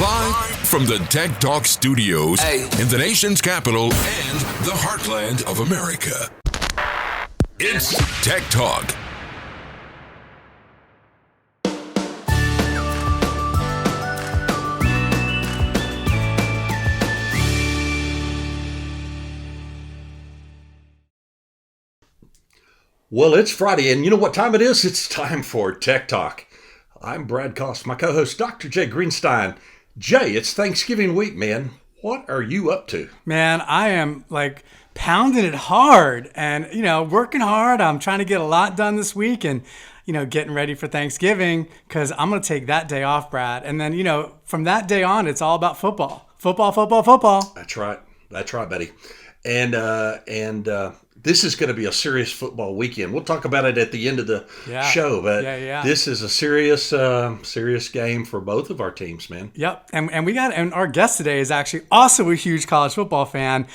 Live from the TechTalk studios in the nation's capital and the heartland of America. It's TechTalk. Well, it's Friday, and you know what time it is? It's time for Tech Talk. I'm Brad Koss, my co-host, Dr. Jay Greenstein. Jay, it's Thanksgiving week, man. What are you up to? Man, I am pounding it hard and, working hard. I'm trying to get a lot done this week and, getting ready for Thanksgiving because I'm going to take that day off, Brad. And then, from that day on, it's all about football. Football. That's right, buddy. And this is going to be a serious football weekend. We'll talk about it at the end of the show, but this is a serious game for both of our teams, man. Yep, and our guest today is actually also a huge college football fan,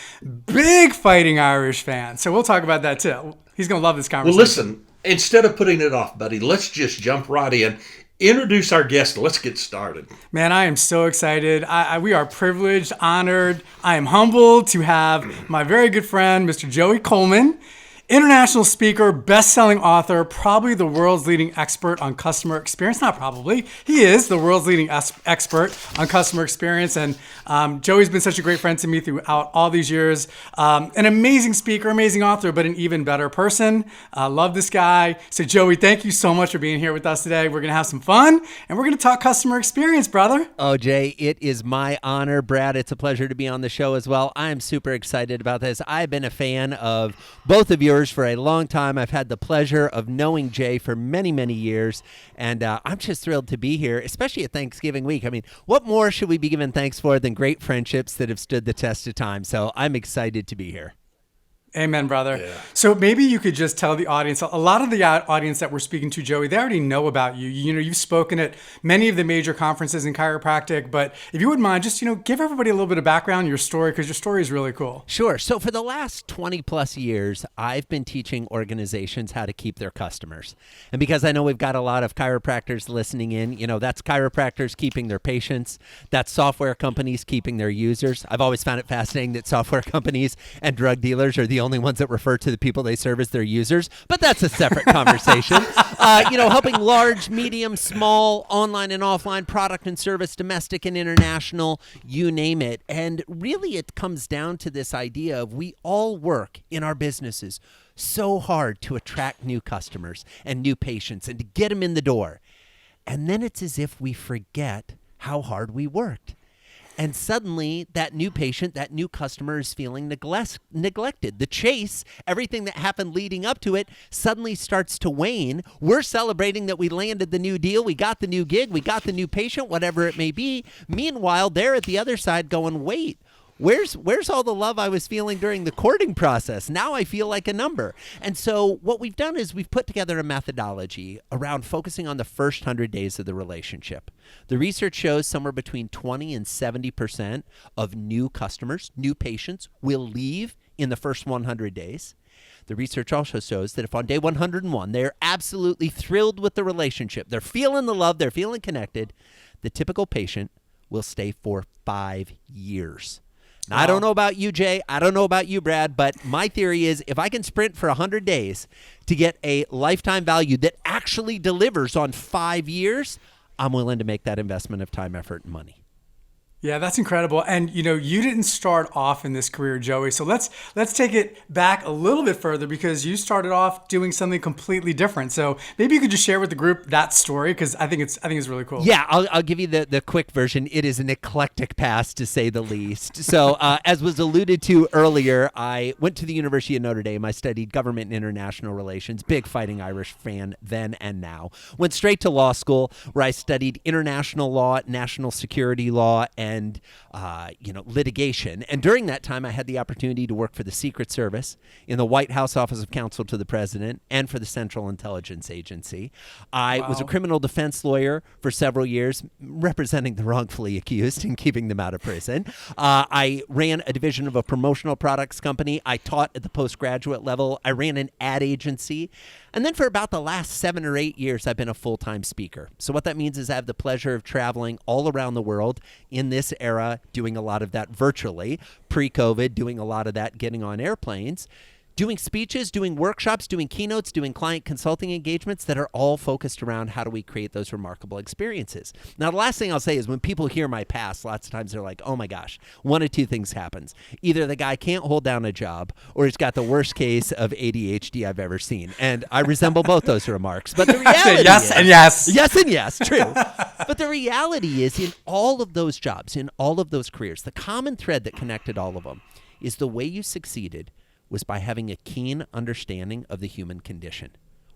big Fighting Irish fan. So we'll talk about that too. He's going to love this conversation. Well, listen, instead of putting it off, buddy, let's just jump right in. Introduce our guest. Let's get started. Man, I am so excited. We are privileged, honored. I am humbled to have my very good friend, Mr. Joey Coleman, international speaker, best-selling author, probably the world's leading expert on customer experience. Not probably. He is the world's leading expert on customer experience. And Joey's been such a great friend to me throughout all these years. An amazing speaker, amazing author, but an even better person. Love this guy. So Joey, thank you so much for being here with us today. We're going to have some fun, and we're going to talk customer experience, brother. Oh, Jay, it is my honor. Brad, it's a pleasure to be on the show as well. I'm super excited about this. I've been a fan of both of yours for a long time. I've had the pleasure of knowing Jay for many, many years, and I'm just thrilled to be here, especially at Thanksgiving week. I mean, what more should we be giving thanks for than great friendships that have stood the test of time? So I'm excited to be here. Amen, brother. Yeah. So maybe you could just tell the audience, a lot of the audience that we're speaking to, Joey, they already know about you. You've spoken at many of the major conferences in chiropractic, but if you wouldn't mind, just, give everybody a little bit of background, your story, because your story is really cool. Sure. So for the last 20 plus years, I've been teaching organizations how to keep their customers. And because I know we've got a lot of chiropractors listening in, that's chiropractors keeping their patients, that's software companies keeping their users. I've always found it fascinating that software companies and drug dealers are the only ones that refer to the people they serve as their users, but that's a separate conversation. Helping large, medium, small, online and offline, product and service, domestic and international, you name it. And really it comes down to this idea of we all work in our businesses so hard to attract new customers and new patients and to get them in the door. And then it's as if we forget how hard we worked. And suddenly, that new patient, that new customer is feeling neglected. The chase, everything that happened leading up to it, suddenly starts to wane. We're celebrating that we landed the new deal, we got the new gig, we got the new patient, whatever it may be. Meanwhile, they're at the other side going, wait, where's all the love I was feeling during the courting process? Now I feel like a number. And so what we've done is we've put together a methodology around focusing on the first 100 days of the relationship. The research shows somewhere between 20 and 70% of new customers, new patients, will leave in the first 100 days. The research also shows that if on day 101 they're absolutely thrilled with the relationship, they're feeling the love, they're feeling connected, the typical patient will stay for 5 years. Now, I don't know about you, Jay. I don't know about you, Brad, but my theory is if I can sprint for 100 days to get a lifetime value that actually delivers on 5 years, I'm willing to make that investment of time, effort, and money. Yeah, that's incredible. And you didn't start off in this career, Joey. So let's take it back a little bit further because you started off doing something completely different. So maybe you could just share with the group that story because I think it's really cool. Yeah, I'll give you the quick version. It is an eclectic past to say the least. So as was alluded to earlier, I went to the University of Notre Dame. I studied government and international relations. Big Fighting Irish fan then and now. Went straight to law school where I studied international law, national security law, and and litigation. And during that time, I had the opportunity to work for the Secret Service, in the White House Office of Counsel to the President, and for the Central Intelligence Agency. I was a criminal defense lawyer for several years, representing the wrongfully accused and keeping them out of prison. I ran a division of a promotional products company. I taught at the postgraduate level. I ran an ad agency. And then for about the last 7 or 8 years, I've been a full-time speaker. So what that means is I have the pleasure of traveling all around the world in this era, doing a lot of that virtually, pre-COVID, doing a lot of that getting on airplanes, doing speeches, doing workshops, doing keynotes, doing client consulting engagements that are all focused around how do we create those remarkable experiences. Now, the last thing I'll say is when people hear my past, lots of times they're like, oh my gosh, one of two things happens. Either the guy can't hold down a job or he's got the worst case of ADHD I've ever seen. And I resemble both those remarks. But the reality yes is, and yes. Yes and yes, true. But the reality is in all of those jobs, in all of those careers, the common thread that connected all of them is the way you succeeded was by having a keen understanding of the human condition.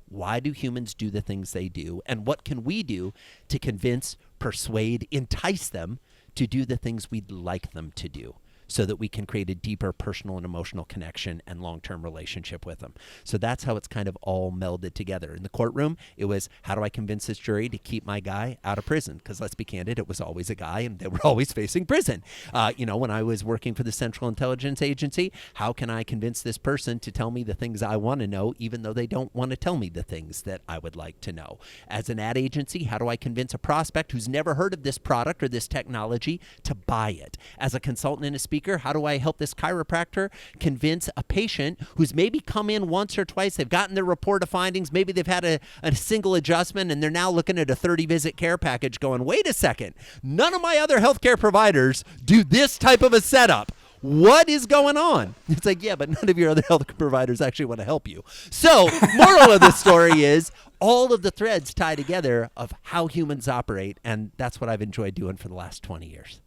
Why do humans do the things they do? And what can we do to convince, persuade, entice them to do the things we'd like them to do, so that we can create a deeper personal and emotional connection and long-term relationship with them. So that's how it's kind of all melded together. In the courtroom, it was, how do I convince this jury to keep my guy out of prison? Because let's be candid, it was always a guy and they were always facing prison. When I was working for the Central Intelligence Agency, how can I convince this person to tell me the things I want to know, even though they don't want to tell me the things that I would like to know? As an ad agency, how do I convince a prospect who's never heard of this product or this technology to buy it? As a consultant and a speaker, how do I help this chiropractor convince a patient who's maybe come in once or twice, they've gotten their report of findings, maybe they've had a single adjustment, and they're now looking at a 30-visit care package going, wait a second, none of my other healthcare providers do this type of a setup. What is going on? It's like, yeah, but none of your other health providers actually want to help you. So, moral of the story is all of the threads tie together of how humans operate, and that's what I've enjoyed doing for the last 20 years.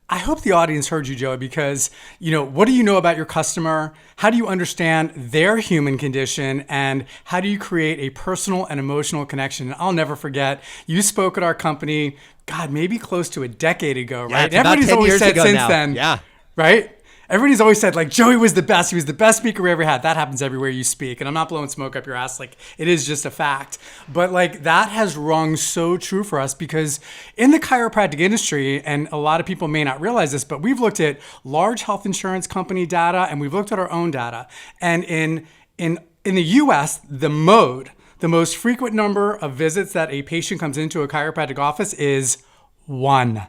I hope the audience heard you, Joey, because, what do you know about your customer? How do you understand their human condition? And how do you create a personal and emotional connection? And I'll never forget, you spoke at our company, God, maybe close to a decade ago, right? Yeah, Everybody's always said since now. then, yeah, right? Everybody's always said, like, Joey was the best. He was the best speaker we ever had. That happens everywhere you speak. And I'm not blowing smoke up your ass. Like, it is just a fact. But, like, that has rung so true for us because in the chiropractic industry, and a lot of people may not realize this, but we've looked at large health insurance company data and we've looked at our own data. And in the U.S., the most frequent number of visits that a patient comes into a chiropractic office is one.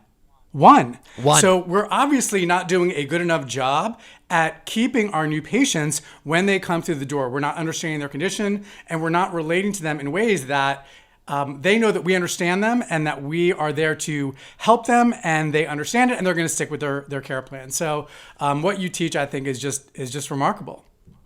So we're obviously not doing a good enough job at keeping our new patients when they come through the door. We're not understanding their condition and we're not relating to them in ways that they know that we understand them and that we are there to help them and they understand it and they're going to stick with their care plan. So what you teach, I think, is just remarkable.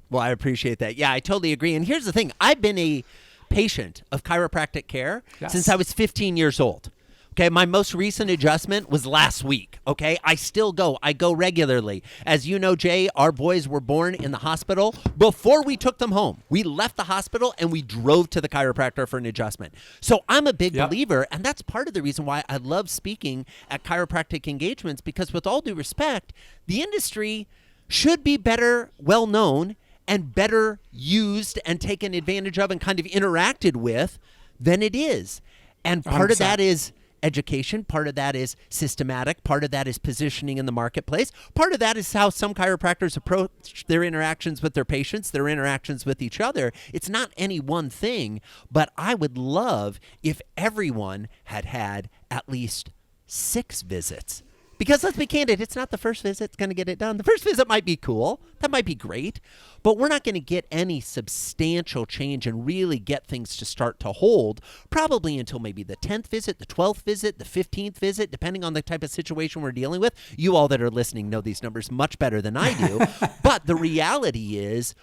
Well, I appreciate that. Yeah, I totally agree. And here's the thing. I've been a patient of chiropractic care since I was 15 years old. Okay, my most recent adjustment was last week, okay? I still go. I go regularly. As you know, Jay, our boys were born in the hospital before we took them home. We left the hospital and we drove to the chiropractor for an adjustment. So I'm a big believer, and that's part of the reason why I love speaking at chiropractic engagements, because with all due respect, the industry should be better well-known and better used and taken advantage of and kind of interacted with than it is. And part 100%. of that is education. Part of that is systematic. Part of that is positioning in the marketplace. Part of that is how some chiropractors approach their interactions with their patients, their interactions with each other. It's not any one thing, but I would love if everyone had at least 6 visits. Because let's be candid, it's not the first visit that's going to get it done. The first visit might be cool. That might be great. But we're not going to get any substantial change and really get things to start to hold probably until maybe the 10th visit, the 12th visit, the 15th visit, depending on the type of situation we're dealing with. You all that are listening know these numbers much better than I do. But the reality is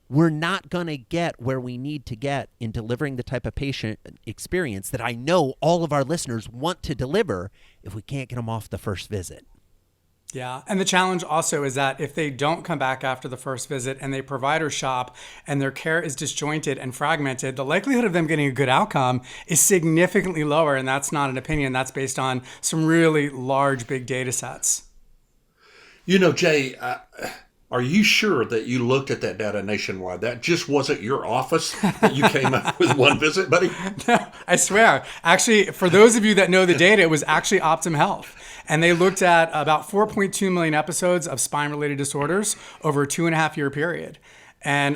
we're not going to get where we need to get in delivering the type of patient experience that I know all of our listeners want to deliver if we can't get them off the first visit. Yeah. And the challenge also is that if they don't come back after the first visit and they provider shop and their care is disjointed and fragmented, the likelihood of them getting a good outcome is significantly lower. And that's not an opinion. That's based on some really large, big data sets. Jay, are you sure that you looked at that data nationwide? That just wasn't your office that you came up with one visit, buddy? No, I swear. Actually, for those of you that know the data, it was actually Optum Health. And they looked at about 4.2 million episodes of spine-related disorders over a 2.5-year period. And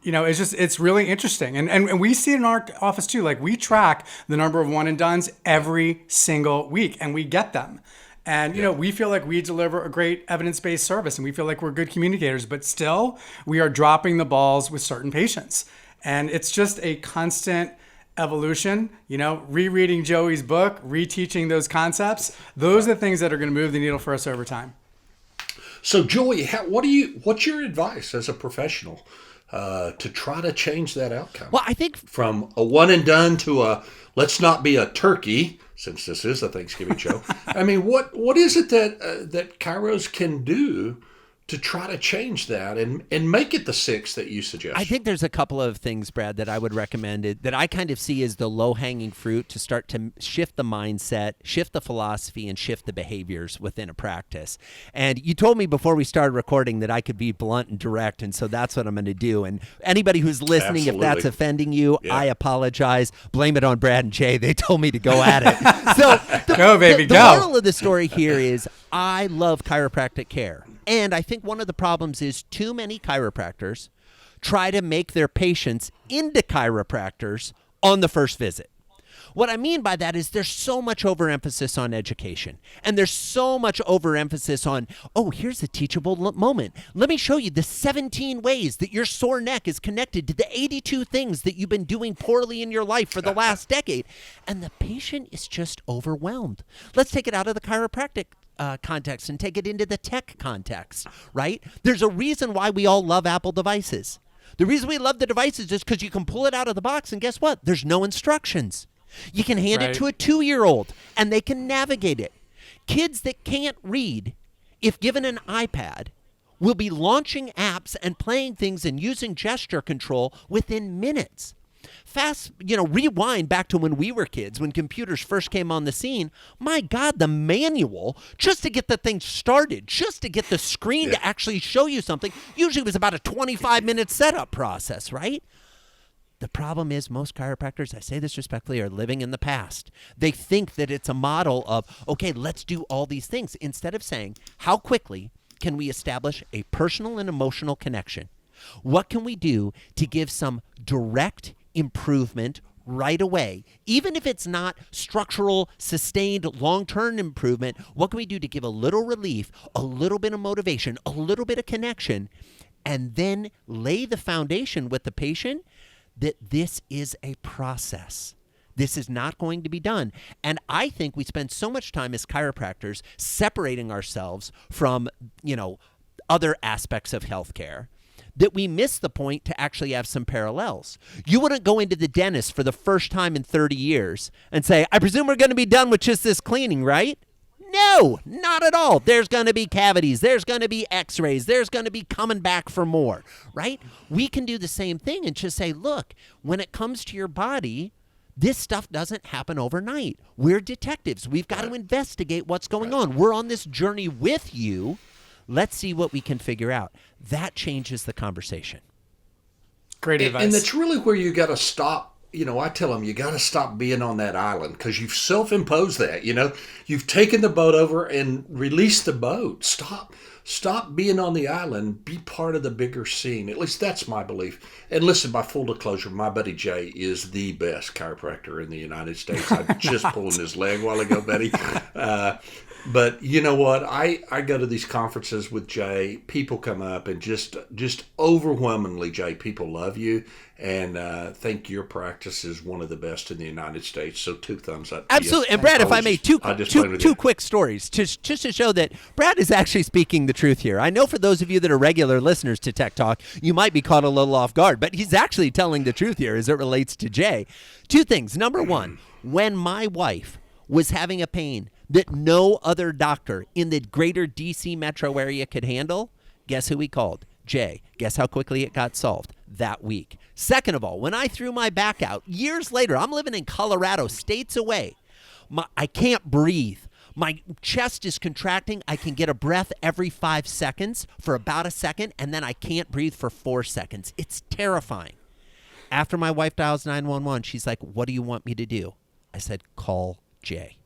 it's really interesting. And we see it in our office too. Like, we track the number of one and dones every single week, and we get them. And, we feel like we deliver a great evidence-based service, and we feel like we're good communicators, but still we are dropping the balls with certain patients. And it's just a constant evolution, rereading Joey's book, reteaching those concepts. Those are the things that are going to move the needle for us over time. So Joey, what's your advice as a professional to try to change that outcome? Well, I think from a one and done to a let's not be a turkey, since this is a Thanksgiving show. I mean, what is it that Kairos can do to try to change that and make it the 6 that you suggest? I think there's a couple of things, Brad, that I would recommend that I kind of see as the low-hanging fruit to start to shift the mindset, shift the philosophy, and shift the behaviors within a practice. And you told me before we started recording that I could be blunt and direct, and so that's what I'm going to do. And anybody who's listening, Absolutely. If that's offending you, I apologize. Blame it on Brad and Jay. They told me to go at it. So go, baby, the go. moral of the story here is I love chiropractic care. And I think one of the problems is too many chiropractors try to make their patients into chiropractors on the first visit. What I mean by that is there's so much overemphasis on education, and there's so much overemphasis on, here's a teachable moment. Let me show you the 17 ways that your sore neck is connected to the 82 things that you've been doing poorly in your life for the last decade. And the patient is just overwhelmed. Let's take it out of the chiropractic context and take it into the tech context, right? There's a reason why we all love Apple devices. The reason we love the devices is because you can pull it out of the box and guess what? There's no instructions. You can hand it to a 2-year-old and they can navigate it. Kids that can't read, if given an iPad, will be launching apps and playing things and using gesture control within minutes. Rewind back to when we were kids, when computers first came on the scene. My God, the manual, just to get the thing started, just to get the screen to actually show you something, usually was about a 25-minute setup process, right? The problem is most chiropractors, I say this respectfully, are living in the past. They think that it's a model of, okay, let's do all these things, instead of saying, how quickly can we establish a personal and emotional connection? What can we do to give some direct improvement right away? Even if it's not structural, sustained, long-term improvement, what can we do to give a little relief, a little bit of motivation, a little bit of connection, and then lay the foundation with the patient that this is a process. This is not going to be done. And I think we spend so much time as chiropractors separating ourselves from, other aspects of healthcare that we miss the point to actually have some parallels. You wouldn't go into the dentist for the first time in 30 years and say, I presume we're going to be done with just this cleaning, right? No, not at all. There's going to be cavities. There's going to be x-rays. There's going to be coming back for more, right? We can do the same thing and just say, look, when it comes to your body, this stuff doesn't happen overnight. We're detectives. We've got to investigate what's going on. We're on this journey with you. Let's see what we can figure out. That changes the conversation. Great advice. And that's really where you got to stop. I tell them, you got to stop being on that island because you've self-imposed that, You've taken the boat over and released the boat. Stop being on the island. Be part of the bigger scene. At least that's my belief. And listen, by full disclosure, my buddy Jay is the best chiropractor in the United States. I just pulled his leg a while ago, Betty. But you know what? I go to these conferences with Jay. People come up and just overwhelmingly, Jay, people love you and think your practice is one of the best in the United States. So 2 thumbs up. Absolutely. And Brad, if I may, two quick stories just to show that Brad is actually speaking the truth here. I know for those of you that are regular listeners to Tech Talk, you might be caught a little off guard, but he's actually telling the truth here as it relates to Jay. 2 things. Number 1, when my wife was having a pain that no other doctor in the greater DC metro area could handle, guess who we called? Jay. Guess how quickly it got solved? That week. Second of all, when I threw my back out, years later, I'm living in Colorado, states away. I can't breathe. My chest is contracting. I can get a breath every 5 seconds for about a second, and then I can't breathe for 4 seconds. It's terrifying. After my wife dials 911, she's like, what do you want me to do? I said, call Jay.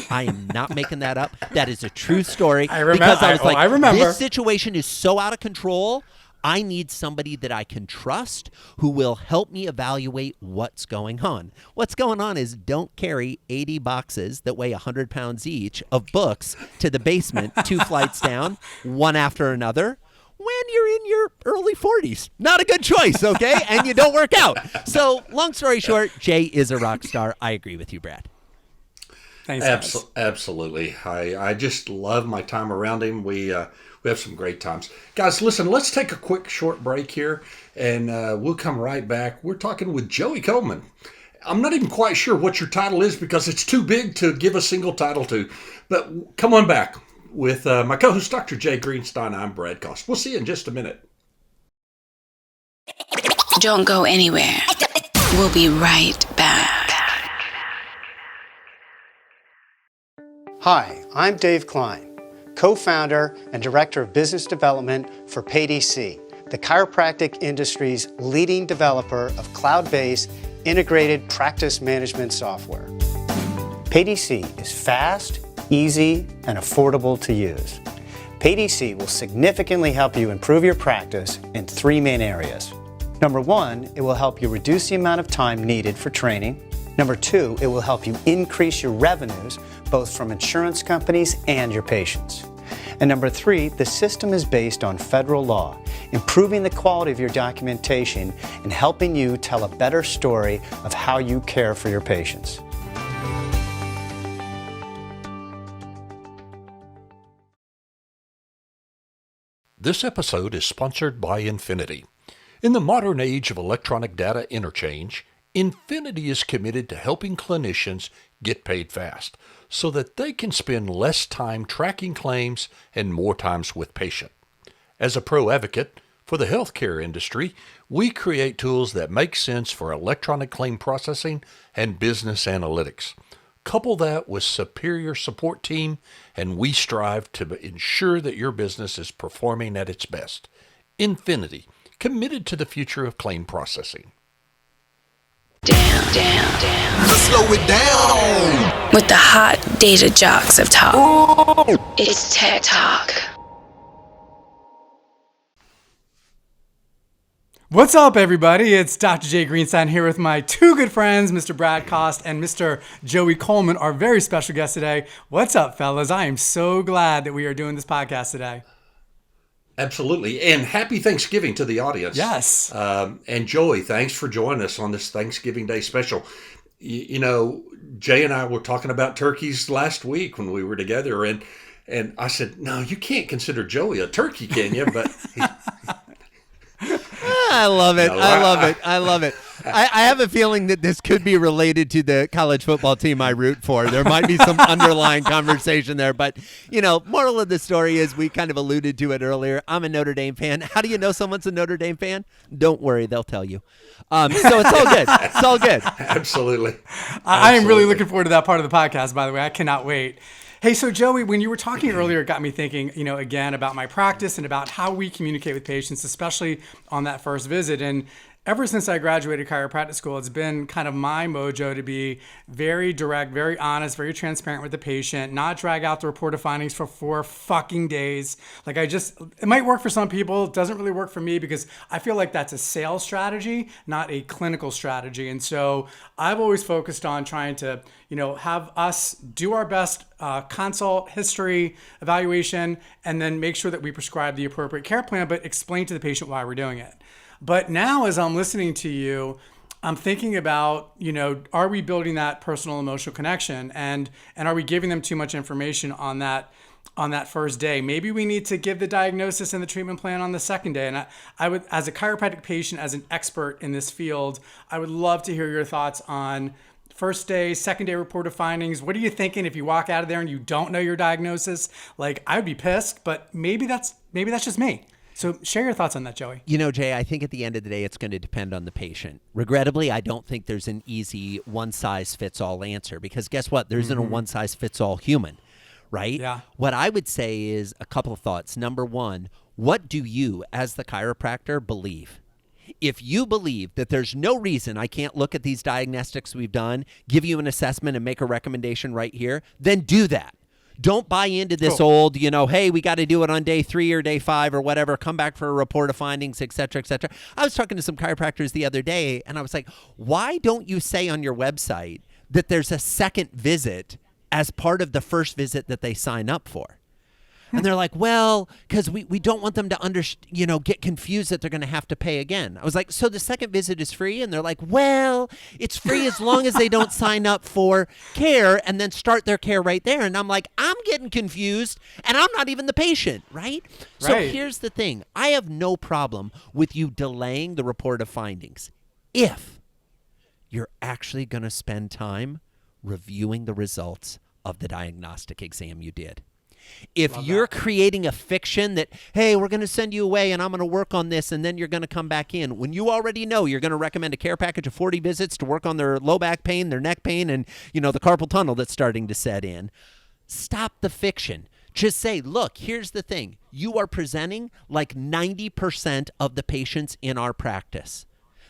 I am not making that up. That is a true story. I remember. Because I was like, I remember. This situation is so out of control. I need somebody that I can trust who will help me evaluate what's going on. What's going on is don't carry 80 boxes that weigh 100 pounds each of books to the basement, 2 flights down, one after another, when you're in your early 40s. Not a good choice, okay? And you don't work out. So long story short, Jay is a rock star. I agree with you, Brad. Thanks, absolutely. I just love my time around him. We have some great times. Guys, listen, let's take a quick short break here, and we'll come right back. We're talking with Joey Coleman. I'm not even quite sure what your title is because it's too big to give a single title to, but come on back with my co-host, Dr. Jay Greenstein. I'm Brad Cost. We'll see you in just a minute. Don't go anywhere. We'll be right back. Hi, I'm Dave Klein, co-founder and director of business development for PayDC, the chiropractic industry's leading developer of cloud-based integrated practice management software. PayDC is fast, easy, and affordable to use. PayDC will significantly help you improve your practice in 3 main areas. Number 1, it will help you reduce the amount of time needed for training. Number 2, it will help you increase your revenues, both from insurance companies and your patients. And number 3, the system is based on federal law, improving the quality of your documentation and helping you tell a better story of how you care for your patients. This episode is sponsored by Infinity. In the modern age of electronic data interchange, Infinity is committed to helping clinicians get paid fast so that they can spend less time tracking claims and more times with patient. As a pro advocate for the healthcare industry, we create tools that make sense for electronic claim processing and business analytics. Couple that with superior support team, and we strive to ensure that your business is performing at its best. Infinity, committed to the future of claim processing. Down. Let's slow it down. With the hot data jocks of talk. It's Tech Talk. What's up, everybody? It's Dr. Jay Greenstein here with my 2 good friends, Mr. Brad Cost and Mr. Joey Coleman, our very special guest today. What's up, fellas? I am so glad that we are doing this podcast today. Absolutely. And happy Thanksgiving to the audience. Yes. And Joey, thanks for joining us on this Thanksgiving Day special. You know, Jay and I were talking about turkeys last week when we were together, and I said, no, you can't consider Joey a turkey, can you? But I love it. I love it. I have a feeling that this could be related to the college football team I root for. There might be some underlying conversation there. But, you know, moral of the story is we kind of alluded to it earlier. I'm a Notre Dame fan. How do you know someone's a Notre Dame fan? Don't worry. They'll tell you. So it's all good. It's all good. Absolutely. I am really looking forward to that part of the podcast, by the way. I cannot wait. Hey, so Joey, when you were talking earlier, it got me thinking, you know, again, about my practice and about how we communicate with patients, especially on that first visit. And ever since I graduated chiropractic school, it's been kind of my mojo to be very direct, very honest, very transparent with the patient, not drag out the report of findings for 4 fucking days. Like it might work for some people. It doesn't really work for me because I feel like that's a sales strategy, not a clinical strategy. And so I've always focused on trying to, you know, have us do our best consult, history, evaluation, and then make sure that we prescribe the appropriate care plan, but explain to the patient why we're doing it. But now as I'm listening to you, I'm thinking about, you know, are we building that personal emotional connection and are we giving them too much information on that first day? Maybe we need to give the diagnosis and the treatment plan on the second day. And I would, as a chiropractic patient, as an expert in this field, I would love to hear your thoughts on first day, second day report of findings. What are you thinking if you walk out of there and you don't know your diagnosis? Like, I would be pissed, but maybe that's just me. So share your thoughts on that, Joey. You know, Jay, I think at the end of the day, it's going to depend on the patient. Regrettably, I don't think there's an easy one-size-fits-all answer because guess what? There isn't a one-size-fits-all human, right? Yeah. What I would say is a couple of thoughts. Number one, what do you, as the chiropractor, believe? If you believe that there's no reason I can't look at these diagnostics we've done, give you an assessment, and make a recommendation right here, then do that. Don't buy into this old, hey, we got to do it on day 3 or day 5 or whatever. Come back for a report of findings, et cetera, et cetera. I was talking to some chiropractors the other day, and I was like, why don't you say on your website that there's a second visit as part of the first visit that they sign up for? And they're like, well, because we don't want them to get confused that they're going to have to pay again. I was like, so the second visit is free? And they're like, well, it's free as long as they don't sign up for care and then start their care right there. And I'm like, I'm getting confused and I'm not even the patient, right? So here's the thing. I have no problem with you delaying the report of findings if you're actually going to spend time reviewing the results of the diagnostic exam you did. If you're creating a fiction that, hey, we're going to send you away and I'm going to work on this and then you're going to come back in, when you already know you're going to recommend a care package of 40 visits to work on their low back pain, their neck pain, and, the carpal tunnel that's starting to set in, stop the fiction. Just say, look, here's the thing. You are presenting like 90% of the patients in our practice.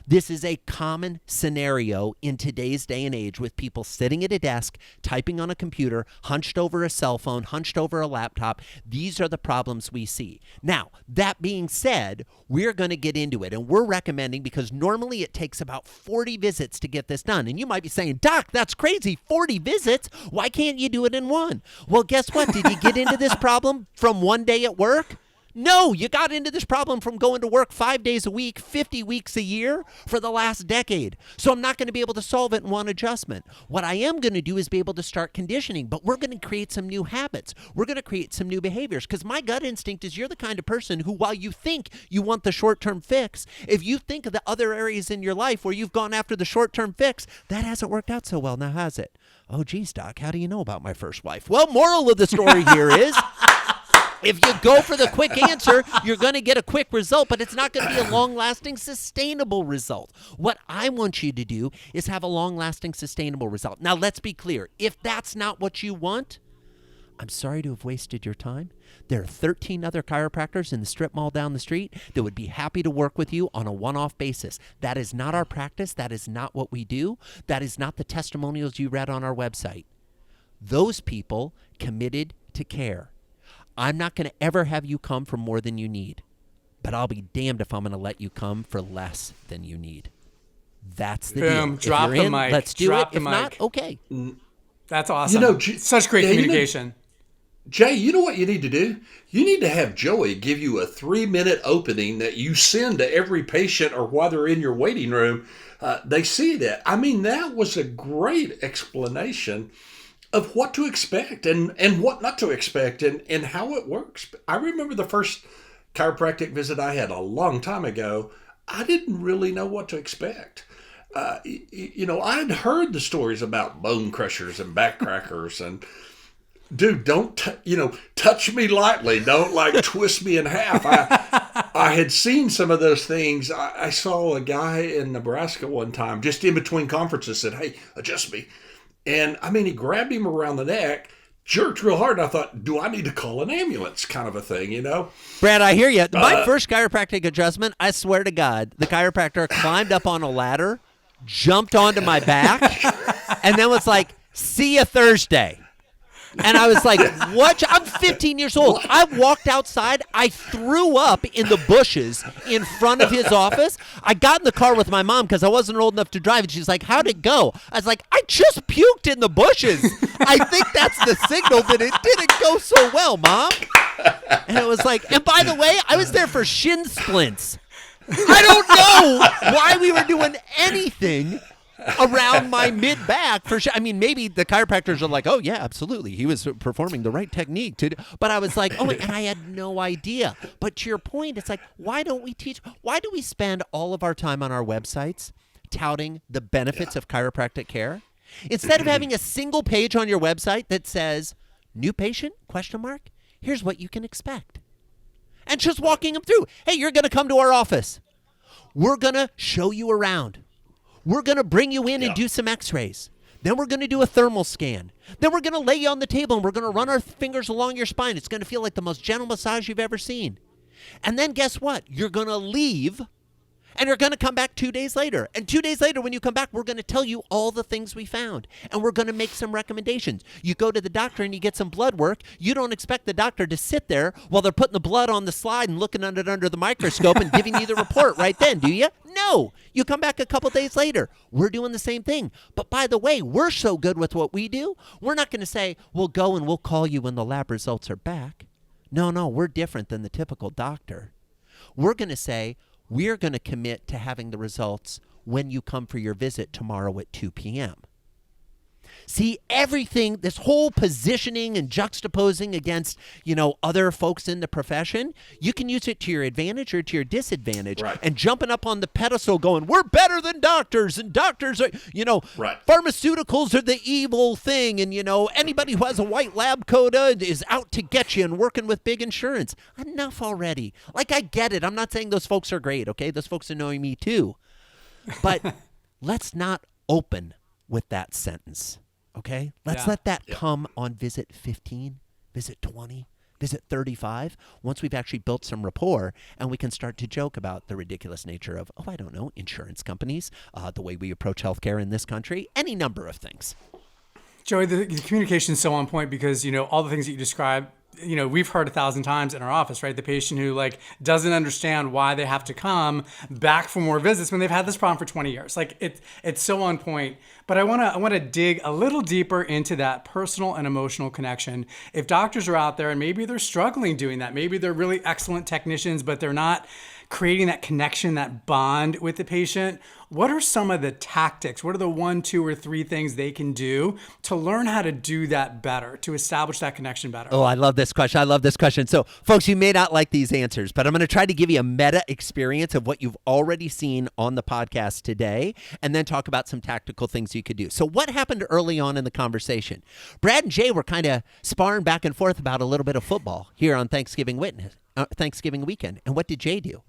This is a common scenario in today's day and age with people sitting at a desk, typing on a computer, hunched over a cell phone, hunched over a laptop. These are the problems we see. Now, that being said, we're going to get into it, and we're recommending because normally it takes about 40 visits to get this done. And you might be saying, Doc, that's crazy, 40 visits? Why can't you do it in one? Well, guess what? Did you get into this problem from one day at work? No, you got into this problem from going to work 5 days a week, 50 weeks a year for the last decade. So I'm not going to be able to solve it in one adjustment. What I am going to do is be able to start conditioning, but we're going to create some new habits. We're going to create some new behaviors because my gut instinct is you're the kind of person who, while you think you want the short-term fix, if you think of the other areas in your life where you've gone after the short-term fix, that hasn't worked out so well now, has it? Oh, geez, Doc, how do you know about my first wife? Well, moral of the story here is... if you go for the quick answer, you're going to get a quick result, but it's not going to be a long-lasting, sustainable result. What I want you to do is have a long-lasting, sustainable result. Now, let's be clear. If that's not what you want, I'm sorry to have wasted your time. There are 13 other chiropractors in the strip mall down the street that would be happy to work with you on a one-off basis. That is not our practice. That is not what we do. That is not the testimonials you read on our website. Those people committed to care. I'm not going to ever have you come for more than you need, but I'll be damned if I'm going to let you come for less than you need. That's the deal. Drop the mic. Let's do it. If not, okay. That's awesome. Such great communication. Jay, you know what you need to do? You need to have Joey give you a 3-minute opening that you send to every patient or while they're in your waiting room. They see that. I mean, that was a great explanation of what to expect and what not to expect and how it works. I remember the first chiropractic visit I had a long time ago. I didn't really know what to expect. I'd heard the stories about bone crushers and back crackers and dude, don't touch me lightly. Don't twist me in half. I had seen some of those things. I saw a guy in Nebraska one time, just in between conferences, said, "Hey, adjust me." And I mean, he grabbed him around the neck, jerked real hard. And I thought, do I need to call an ambulance kind of a thing, Brad, I hear you. My first chiropractic adjustment, I swear to God, the chiropractor climbed up on a ladder, jumped onto my back, and then was like, see you Thursday. And I was like, what? I'm 15 years old. I walked outside. I threw up in the bushes in front of his office. I got in the car with my mom because I wasn't old enough to drive. And she's like, how'd it go? I was like, I just puked in the bushes. I think that's the signal that it didn't go so well, Mom. And it was like, and by the way, I was there for shin splints. I don't know why we were doing anything around my mid-back for sure. I mean, maybe the chiropractors are like, oh, yeah, absolutely. He was performing the right technique. But I was like, oh, and I had no idea. But to your point, it's like, why don't we teach? Why do we spend all of our time on our websites touting the benefits of chiropractic care Instead of having a single page on your website that says, new patient, ? Here's what you can expect. And just walking them through. Hey, you're going to come to our office. We're going to show you around. We're going to bring you in and do some x-rays. Then we're going to do a thermal scan. Then we're going to lay you on the table and we're going to run our fingers along your spine. It's going to feel like the most gentle massage you've ever seen. And then guess what? You're going to leave and you're going to come back 2 days later. And 2 days later, when you come back, we're going to tell you all the things we found. And we're going to make some recommendations. You go to the doctor and you get some blood work. You don't expect the doctor to sit there while they're putting the blood on the slide and looking at it under the microscope and giving you the report right then, do you? No. You come back a couple days later. We're doing the same thing. But by the way, we're so good with what we do, we're not going to say, we'll go and we'll call you when the lab results are back. No, we're different than the typical doctor. We're going to say, we're going to commit to having the results when you come for your visit tomorrow at 2 p.m. See, everything, this whole positioning and juxtaposing against, other folks in the profession, you can use it to your advantage or to your disadvantage. Right. And jumping up on the pedestal going, we're better than doctors, and doctors are, Right. pharmaceuticals are the evil thing, and, anybody who has a white lab coat is out to get you and working with big insurance. Enough already. Like, I get it. I'm not saying those folks are great, okay? Those folks annoy me too. But let's not open with that sentence. Okay, let's let that come on visit 15, visit 20, visit 35, once we've actually built some rapport and we can start to joke about the ridiculous nature of, insurance companies, the way we approach healthcare in this country, any number of things. Joey, the communication is so on point because, all the things that you described, we've heard 1,000 times in our office, right? The patient who doesn't understand why they have to come back for more visits when they've had this problem for 20 years. It's so on point. But I want to dig a little deeper into that personal and emotional connection. If doctors are out there and maybe they're struggling doing that, maybe they're really excellent technicians, but they're not creating that connection, that bond with the patient, what are some of the tactics? What are the 1, 2, or 3 things they can do to learn how to do that better, to establish that connection better? Oh, I love this question. So, folks, you may not like these answers, but I'm going to try to give you a meta experience of what you've already seen on the podcast today, and then talk about some tactical things you could do. So what happened early on in the conversation? Brad and Jay were kind of sparring back and forth about a little bit of football here on Thanksgiving weekend. And what did Jay do?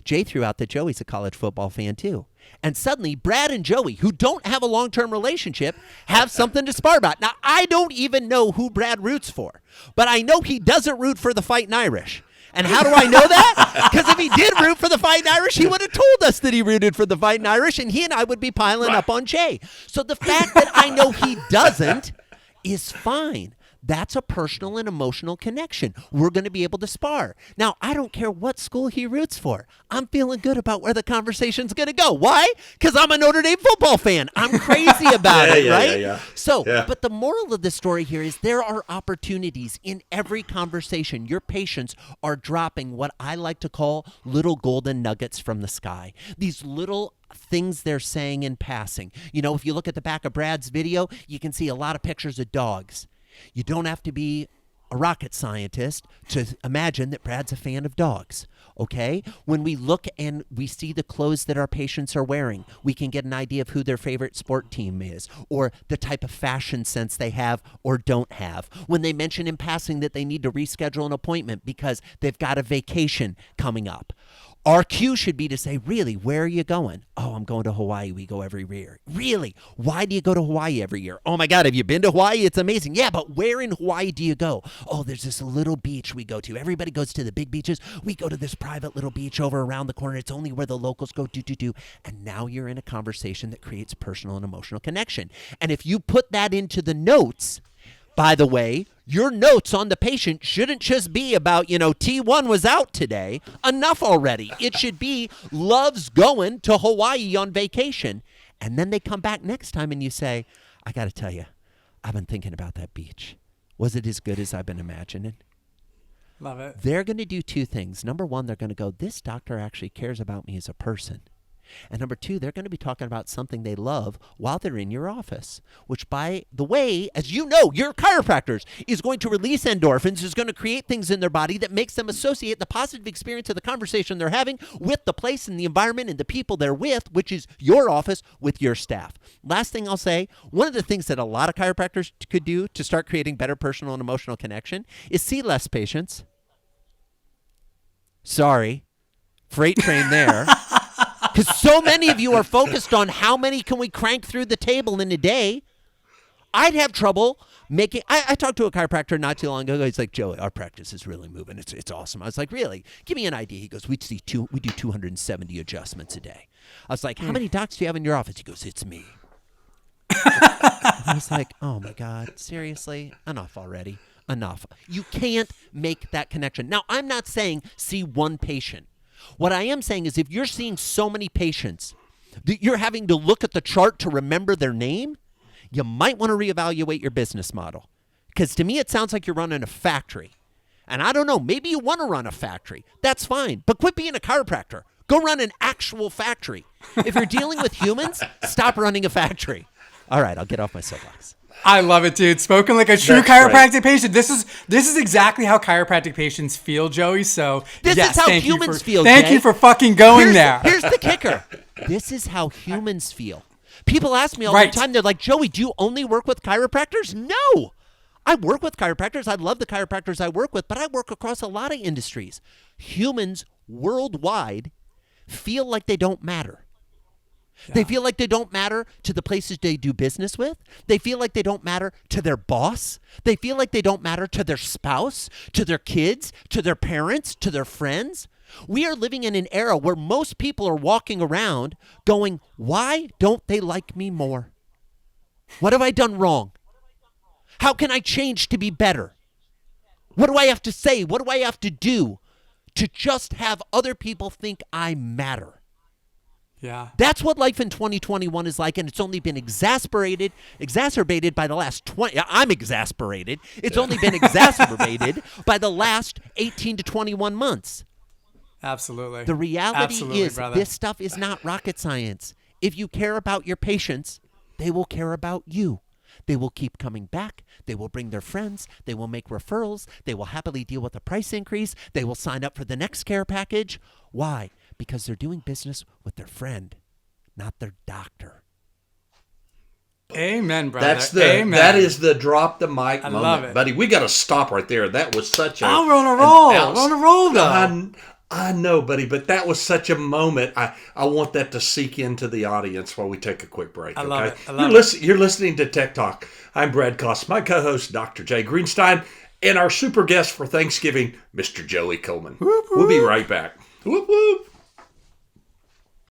Jay threw out that Joey's a college football fan too. And suddenly, Brad and Joey, who don't have a long-term relationship, have something to spar about. Now, I don't even know who Brad roots for, but I know he doesn't root for the Fighting Irish. And how do I know that? Because if he did root for the Fighting Irish, he would have told us that he rooted for the Fighting Irish, and he and I would be piling up on Jay. So the fact that I know he doesn't is fine. That's a personal and emotional connection. We're going to be able to spar. Now, I don't care what school he roots for. I'm feeling good about where the conversation's going to go. Why? Because I'm a Notre Dame football fan. I'm crazy about it, right? Yeah. So, but the moral of the story here is there are opportunities in every conversation. Your patients are dropping what I like to call little golden nuggets from the sky. These little things they're saying in passing. If you look at the back of Brad's video, you can see a lot of pictures of dogs. You don't have to be a rocket scientist to imagine that Brad's a fan of dogs, okay? When we look and we see the clothes that our patients are wearing, we can get an idea of who their favorite sport team is or the type of fashion sense they have or don't have. When they mention in passing that they need to reschedule an appointment because they've got a vacation coming up. Our cue should be to say, really, where are you going? Oh, I'm going to Hawaii. We go every year. Really? Why do you go to Hawaii every year? Oh, my God, have you been to Hawaii? It's amazing. Yeah, but where in Hawaii do you go? Oh, there's this little beach we go to. Everybody goes to the big beaches. We go to this private little beach over around the corner. It's only where the locals go, do. And now you're in a conversation that creates personal and emotional connection. And if you put that into the notes, by the way, your notes on the patient shouldn't just be about, T1 was out today. Enough already. It should be loves going to Hawaii on vacation. And then they come back next time and you say, I got to tell you, I've been thinking about that beach. Was it as good as I've been imagining? Love it. They're going to do 2 things. Number 1, they're going to go, this doctor actually cares about me as a person. And number two, they're going to be talking about something they love while they're in your office, which, by the way, as you know, your chiropractors, is going to release endorphins, is going to create things in their body that makes them associate the positive experience of the conversation they're having with the place and the environment and the people they're with, which is your office with your staff. Last thing I'll say, one of the things that a lot of chiropractors could do to start creating better personal and emotional connection is see less patients. Sorry, freight train there. Because so many of you are focused on how many can we crank through the table in a day. I'd have trouble making. I talked to a chiropractor not too long ago. He's like, Joey, our practice is really moving. It's awesome. I was like, really? Give me an idea. He goes, we do 270 adjustments a day. I was like, how many docs do you have in your office? He goes, it's me. I was like, oh my God, seriously? Enough already. Enough. You can't make that connection. Now, I'm not saying see one patient. What I am saying is if you're seeing so many patients that you're having to look at the chart to remember their name, you might want to reevaluate your business model. Because to me, it sounds like you're running a factory. And I don't know, maybe you want to run a factory. That's fine. But quit being a chiropractor. Go run an actual factory. If you're dealing with humans, stop running a factory. All right, I'll get off my soapbox. I love it, dude. Spoken like a true chiropractic patient. This is exactly how chiropractic patients feel, Joey. So this is how humans feel. Thank you for fucking going there. Here's the kicker. This is how humans feel. People ask me all the time. They're like, Joey, do you only work with chiropractors? No. I work with chiropractors. I love the chiropractors I work with, but I work across a lot of industries. Humans worldwide feel like they don't matter. Yeah. They feel like they don't matter to the places they do business with. They feel like they don't matter to their boss. They feel like they don't matter to their spouse, to their kids, to their parents, to their friends. We are living in an era where most people are walking around going, why don't they like me more? What have I done wrong? How can I change to be better? What do I have to say? What do I have to do to just have other people think I matter? Yeah. That's what life in 2021 is like, and it's only been exacerbated by the last 20. I'm exasperated. It's only been exacerbated by the last 18 to 21 months. Absolutely. The reality is brother. This stuff is not rocket science. If you care about your patients, they will care about you. They will keep coming back. They will bring their friends. They will make referrals. They will happily deal with a price increase. They will sign up for the next care package. Why? Because they're doing business with their friend, not their doctor. Amen, brother. Amen. That is the drop the mic moment, love it. buddy. We got to stop right there. That was such a. Oh, we're on a roll. We're on a roll, though. I know, buddy, but that was such a moment. I want that to seep into the audience while we take a quick break. I love it. You're listening to Tech Talk. I'm Brad Koss, my co-host, Dr. Jay Greenstein, and our super guest for Thanksgiving, Mr. Joey Coleman. Whoop, whoop. We'll be right back. Whoop, whoop.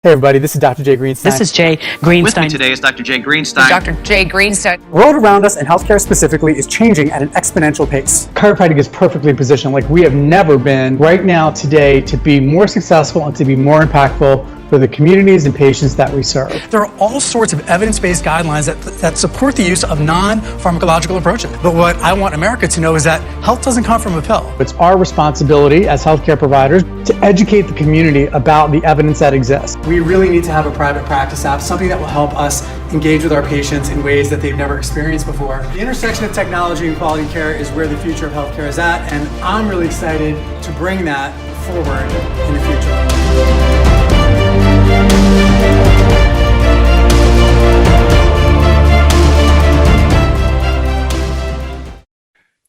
Hey everybody, this is Dr. Jay Greenstein. This is Jay Greenstein. With me today is Dr. Jay Greenstein. Dr. Jay Greenstein. The world around us, and healthcare specifically, is changing at an exponential pace. Chiropractic is perfectly positioned like we have never been right now today to be more successful and to be more impactful for the communities and patients that we serve. There are all sorts of evidence-based guidelines that support the use of non-pharmacological approaches. But what I want America to know is that health doesn't come from a pill. It's our responsibility as healthcare providers to educate the community about the evidence that exists. We really need to have a private practice app, something that will help us engage with our patients in ways that they've never experienced before. The intersection of technology and quality care is where the future of healthcare is at, and I'm really excited to bring that forward in the future.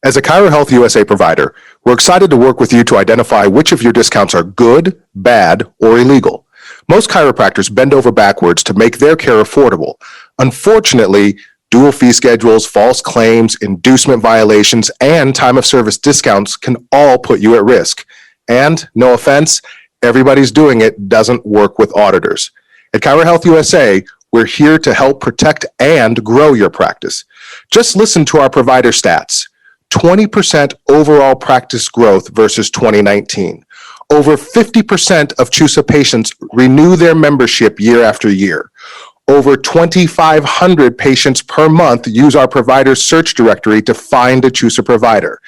As a Kaizo-Health USA provider, we're excited to work with you to identify which of your discounts are good, bad, or illegal. Most chiropractors bend over backwards to make their care affordable. Unfortunately, dual fee schedules, false claims, inducement violations, and time of service discounts can all put you at risk. And, no offense, everybody's doing it doesn't work with auditors. At Kaizo-Health USA, we're here to help protect and grow your practice. Just listen to our provider stats. 20% overall practice growth versus 2019. Over 50% of CHUSA patients renew their membership year after year. Over 2,500 patients per month use our provider search directory to find a CHUSA provider.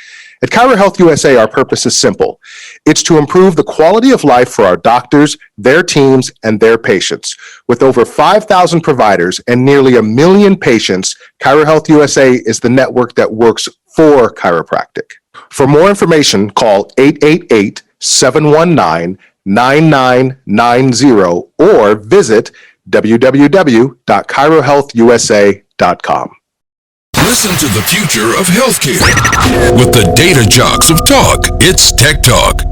At Kaizo-Health USA, our purpose is simple. It's to improve the quality of life for our doctors, their teams, and their patients. With over 5,000 providers and nearly 1 million patients, Kaizo-Health USA is the network that works for chiropractic. For more information, call 888-719-9990 or visit www.kairohealthusa.com. Listen to the future of healthcare with the data jocks of talk. It's Tech Talk.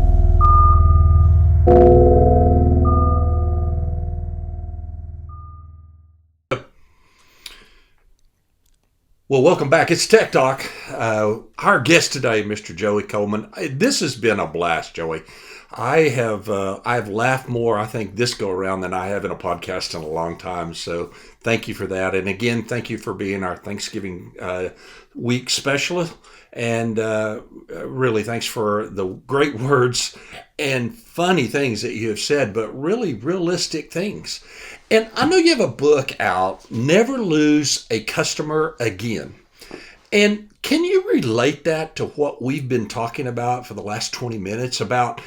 Well, welcome back. It's Tech Talk. Our guest today, Mr. Joey Coleman. This has been a blast, Joey. I've laughed more, I think, this go around than I have in a podcast in a long time. So thank you for that. And again, thank you for being our Thanksgiving week specialist. And really, thanks for the great words and funny things that you have said, but really realistic things. And I know you have a book out, Never Lose a Customer Again. And can you relate that to what we've been talking about for the last 20 minutes about,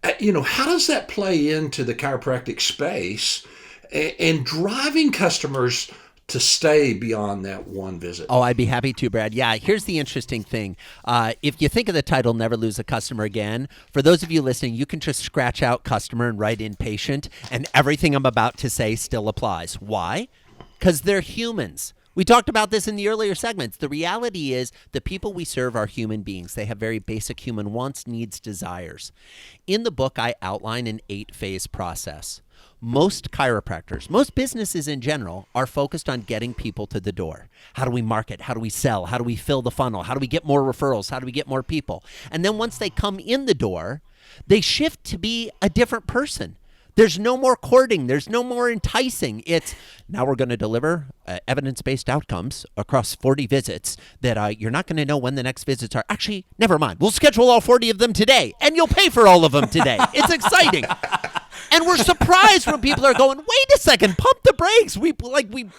how does that play into the chiropractic space and driving customers to stay beyond that one visit? Oh, I'd be happy to, Brad. Yeah, here's the interesting thing. If you think of the title, Never Lose a Customer Again, for those of you listening, you can just scratch out customer and write in patient, and everything I'm about to say still applies. Why? Because they're humans. We talked about this in the earlier segments. The reality is the people we serve are human beings. They have very basic human wants, needs, desires. In the book, I outline an 8-phase process. Most chiropractors, most businesses in general, are focused on getting people to the door. How do we market? How do we sell? How do we fill the funnel? How do we get more referrals? How do we get more people? And then once they come in the door, they shift to be a different person. There's no more courting. There's no more enticing. It's now we're going to deliver evidence-based outcomes across 40 visits that you're not going to know when the next visits are. Actually, never mind. We'll schedule all 40 of them today, and you'll pay for all of them today. It's exciting. And we're surprised when people are going, wait a second, pump the brakes. We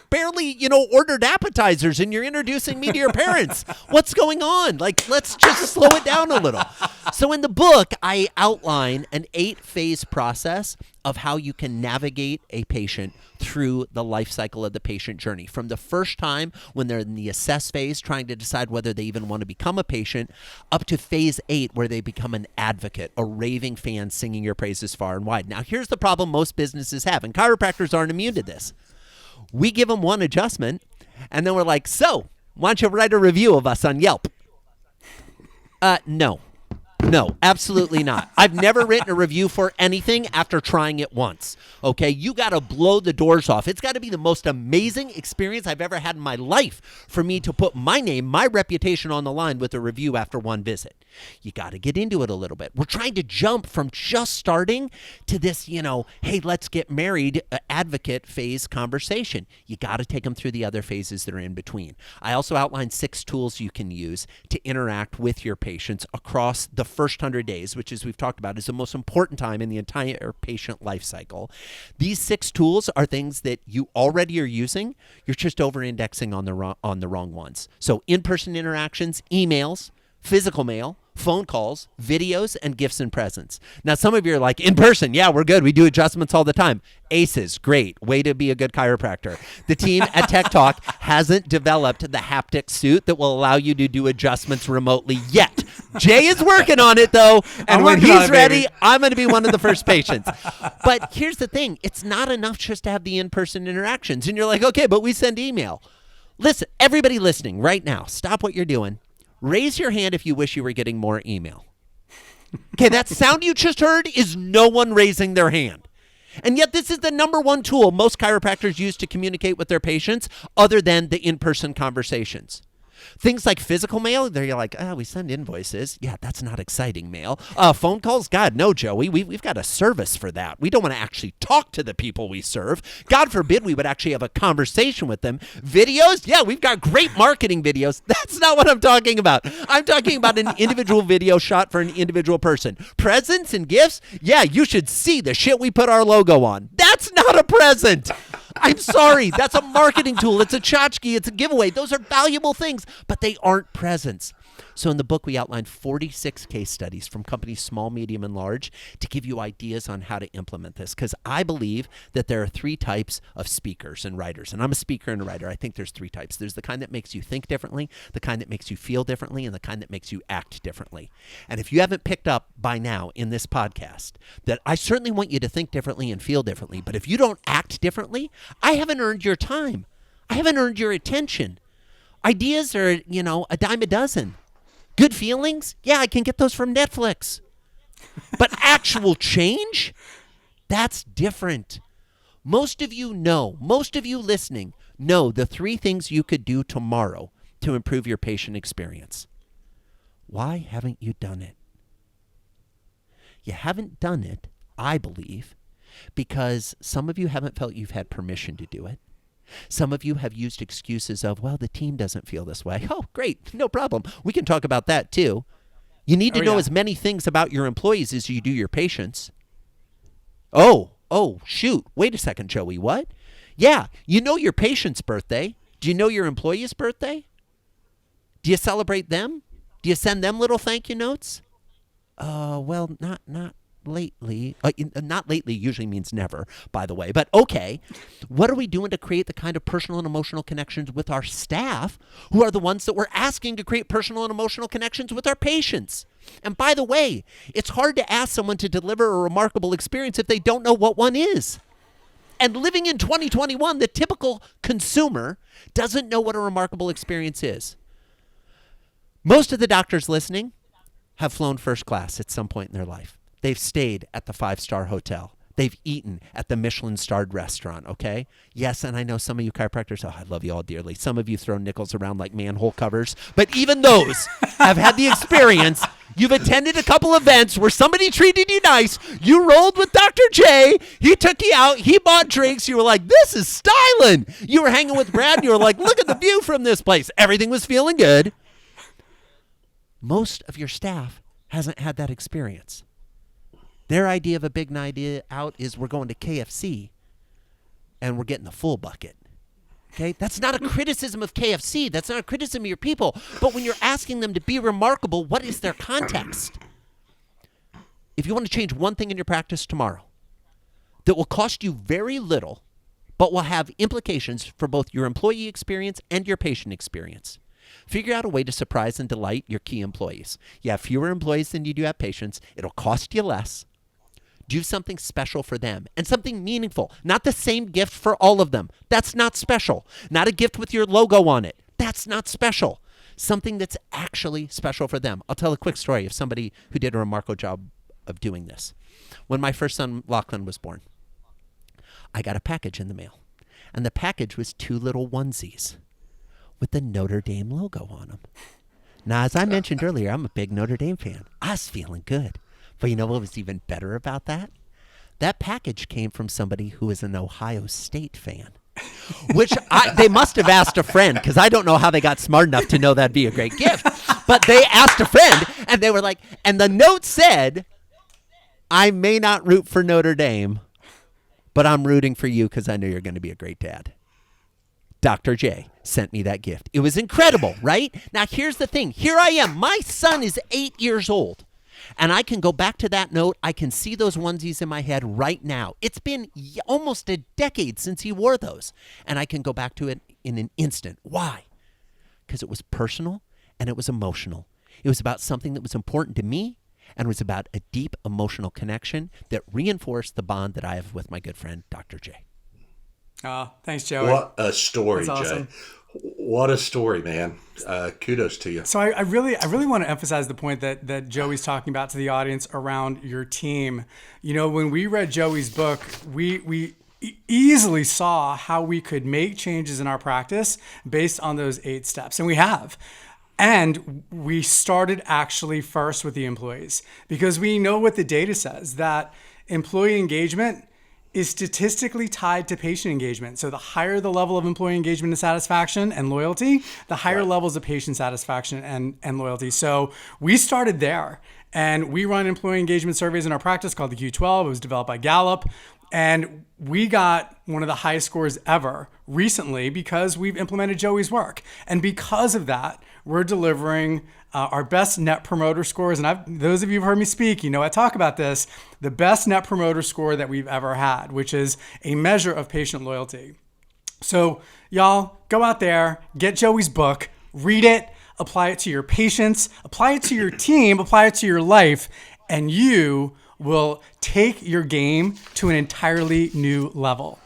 barely, ordered appetizers, and you're introducing me to your parents. What's going on? Let's just slow it down a little. So in the book, I outline an 8-phase process of how you can navigate a patient through the life cycle of the patient journey. From the first time when they're in the assess phase, trying to decide whether they even want to become a patient, up to phase 8, where they become an advocate, a raving fan singing your praises far and wide. Now, here's the problem most businesses have, and chiropractors aren't immune to this. We give them one adjustment, and then we're like, so, why don't you write a review of us on Yelp? No, absolutely not. I've never written a review for anything after trying it once. Okay, you got to blow the doors off. It's got to be the most amazing experience I've ever had in my life for me to put my name, my reputation on the line with a review after one visit. You got to get into it a little bit. We're trying to jump from just starting to this, hey, let's get married advocate phase conversation. You got to take them through the other phases that are in between. I also outlined 6 tools you can use to interact with your patients across the first 100 days, which, as we've talked about, is the most important time in the entire patient life cycle. These 6 tools are things that you already are using. You're just over-indexing on the wrong ones. So in-person interactions, emails, physical mail, phone calls, videos, and gifts and presents. Now, some of you are like, in person, yeah, we're good. We do adjustments all the time. ACEs, great. Way to be a good chiropractor. The team at TechTalk hasn't developed the haptic suit that will allow you to do adjustments remotely yet. Jay is working on it, though, and when he's ready, I'm going to be one of the first patients. But here's the thing. It's not enough just to have the in-person interactions. And you're like, okay, but we send email. Listen, everybody listening right now, stop what you're doing. Raise your hand if you wish you were getting more email. Okay, that sound you just heard is no one raising their hand. And yet this is the number one tool most chiropractors use to communicate with their patients other than the in-person conversations. Things like physical mail, they're like, we send invoices. Yeah, that's not exciting mail. Phone calls, God, no, Joey. We've got a service for that. We don't want to actually talk to the people we serve. God forbid we would actually have a conversation with them. Videos, yeah, we've got great marketing videos. That's not what I'm talking about. I'm talking about an individual video shot for an individual person. Presents and gifts, yeah, you should see the shit we put our logo on. That's not a present. I'm sorry. That's a marketing tool. It's a tchotchke. It's a giveaway. Those are valuable things, but they aren't presents. So in the book, we outlined 46 case studies from companies small, medium, and large to give you ideas on how to implement this. Because I believe that there are 3 types of speakers and writers. And I'm a speaker and a writer. I think there's 3 types. There's the kind that makes you think differently, the kind that makes you feel differently, and the kind that makes you act differently. And if you haven't picked up by now in this podcast that I certainly want you to think differently and feel differently, but if you don't act differently, I haven't earned your time. I haven't earned your attention. Ideas are, a dime a dozen. Good feelings? Yeah, I can get those from Netflix. But actual change? That's different. Most of you listening know the 3 things you could do tomorrow to improve your patient experience. Why haven't you done it? You haven't done it, I believe, because some of you haven't felt you've had permission to do it. Some of you have used excuses of, well, the team doesn't feel this way. Oh, great. No problem. We can talk about that too. You need to know as many things about your employees as you do your patients. Oh, shoot. Wait a second, Joey. What? Yeah, you know your patient's birthday. Do you know your employee's birthday? Do you celebrate them? Do you send them little thank you notes? Well, not lately. Not lately usually means never, by the way. But okay, what are we doing to create the kind of personal and emotional connections with our staff, who are the ones that we're asking to create personal and emotional connections with our patients? And by the way, it's hard to ask someone to deliver a remarkable experience if they don't know what one is. And living in 2021, the typical consumer doesn't know what a remarkable experience is. Most of the doctors listening have flown first class at some point in their life. They've stayed at the 5-star hotel. They've eaten at the Michelin-starred restaurant, okay? Yes, and I know some of you chiropractors, I love you all dearly. Some of you throw nickels around like manhole covers. But even those have had the experience. You've attended a couple events where somebody treated you nice. You rolled with Dr. J. He took you out. He bought drinks. You were like, this is styling. You were hanging with Brad. And you were like, look at the view from this place. Everything was feeling good. Most of your staff hasn't had that experience. Their idea of a big night out is we're going to KFC and we're getting the full bucket. Okay? That's not a criticism of KFC. That's not a criticism of your people. But when you're asking them to be remarkable, what is their context? If you want to change one thing in your practice tomorrow that will cost you very little, but will have implications for both your employee experience and your patient experience, figure out a way to surprise and delight your key employees. You have fewer employees than you do have patients. It'll cost you less. Do something special for them and something meaningful. Not the same gift for all of them. That's not special. Not a gift with your logo on it. That's not special. Something that's actually special for them. I'll tell a quick story of somebody who did a remarkable job of doing this. When my first son, Lachlan, was born, I got a package in the mail. And the package was 2 little onesies with the Notre Dame logo on them. Now, as I mentioned earlier, I'm a big Notre Dame fan. I was feeling good. But you know what was even better about that? That package came from somebody who is an Ohio State fan, which they must have asked a friend, because I don't know how they got smart enough to know that'd be a great gift. But they asked a friend, and they were like, and the note said, I may not root for Notre Dame, but I'm rooting for you because I know you're going to be a great dad. Dr. J sent me that gift. It was incredible, right? Now, here's the thing. Here I am. My son is 8 years old. And I can go back to that note. I can see those onesies in my head right now. It's been almost a decade since he wore those. And I can go back to it in an instant. Why? Because it was personal and it was emotional. It was about something that was important to me, and it was about a deep emotional connection that reinforced the bond that I have with my good friend, Dr. J. Oh, thanks, Joey. What a story, That's awesome. Jay. What a story, man. Kudos to you. So I really want to emphasize the point that Joey's talking about to the audience around your team. You know, when we read Joey's book, we easily saw how we could make changes in our practice based on those 8 steps. And we have. And we started actually first with the employees, because we know what the data says, that employee engagement is statistically tied to patient engagement. So the higher the level of employee engagement and satisfaction and loyalty, the higher levels of patient satisfaction and loyalty. So we started there, and we run employee engagement surveys in our practice called the Q12. It was developed by Gallup. And we got one of the highest scores ever recently because we've implemented Joey's work. And because of that, we're delivering our best net promoter scores. And those of you who've heard me speak, I talk about this, the best net promoter score that we've ever had, which is a measure of patient loyalty. So y'all go out there, get Joey's book, read it, apply it to your patients, apply it to your team, apply it to your life, and you will take your game to an entirely new level.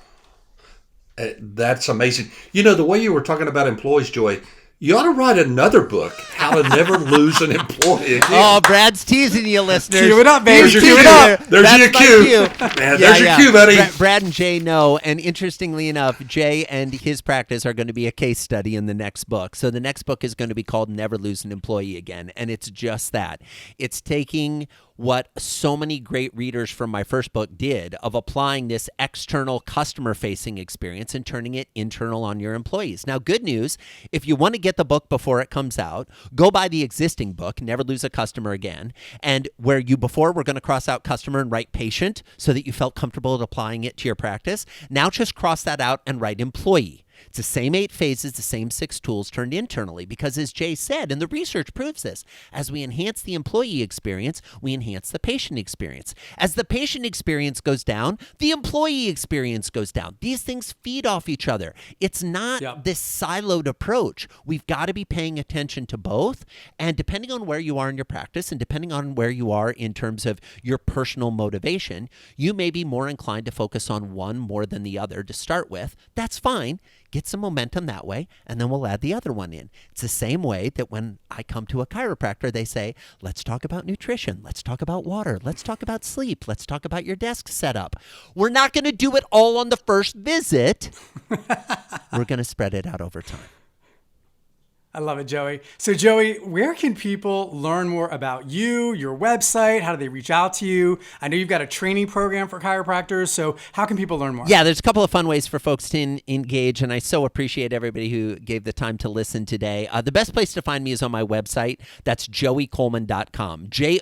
That's amazing. The way you were talking about employees, Joy, you ought to write another book, How to Never Lose an Employee Again. Oh, Brad's teasing you, listeners. Cue it up, baby. Cue it up. There's your cue. Man, there's your cue, buddy. Brad and Jay know, and interestingly enough, Jay and his practice are going to be a case study in the next book. So the next book is going to be called Never Lose an Employee Again, and it's just that. It's taking what so many great readers from my first book did of applying this external customer-facing experience and turning it internal on your employees. Now, good news, if you want to get the book before it comes out, go buy the existing book, Never Lose a Customer Again, and where you before were going to cross out customer and write patient so that you felt comfortable at applying it to your practice. Now just cross that out and write employee. It's the same 8 phases, the same 6 tools turned internally because, as Jay said, and the research proves this, as we enhance the employee experience, we enhance the patient experience. As the patient experience goes down, the employee experience goes down. These things feed off each other. It's not this siloed approach. We've got to be paying attention to both, and depending on where you are in your practice and depending on where you are in terms of your personal motivation, you may be more inclined to focus on one more than the other to start with. That's fine. Get some momentum that way, and then we'll add the other one in. It's the same way that when I come to a chiropractor, they say, let's talk about nutrition. Let's talk about water. Let's talk about sleep. Let's talk about your desk setup. We're not going to do it all on the first visit. We're going to spread it out over time. I love it, Joey. So, Joey, where can people learn more about you, your website? How do they reach out to you? I know you've got a training program for chiropractors, so how can people learn more? Yeah, there's a couple of fun ways for folks to engage, and I so appreciate everybody who gave the time to listen today. The best place to find me is on my website. That's joeycoleman.com. Joey,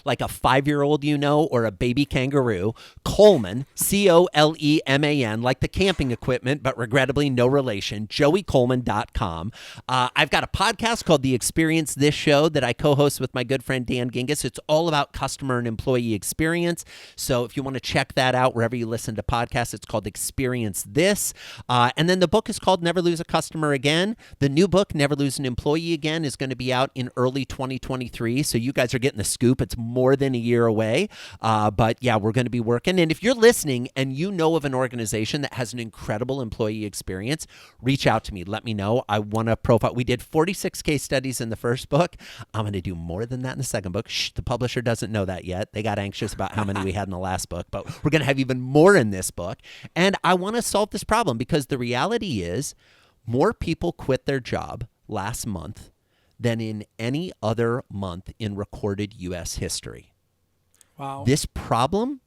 like a 5-year-old or a baby kangaroo. Coleman, Coleman, like the camping equipment, but regrettably no relation. joeycoleman.com. I've got a podcast called The Experience This Show that I co-host with my good friend Dan Gingiss. It's all about customer and employee experience. So if you want to check that out wherever you listen to podcasts, it's called Experience This. And then the book is called Never Lose a Customer Again. The new book, Never Lose an Employee Again, is going to be out in early 2023. So you guys are getting the scoop. It's more than a year away. But yeah, we're going to be working. And if you're listening and you know of an organization that has an incredible employee experience, reach out to me. Let me know. I want to profile. We did 46 case studies in the first book. I'm going to do more than that in the second book. Shh, the publisher doesn't know that yet. They got anxious about how many we had in the last book, but we're going to have even more in this book. And I want to solve this problem because the reality is more people quit their job last month than in any other month in recorded U.S. history. Wow. This problem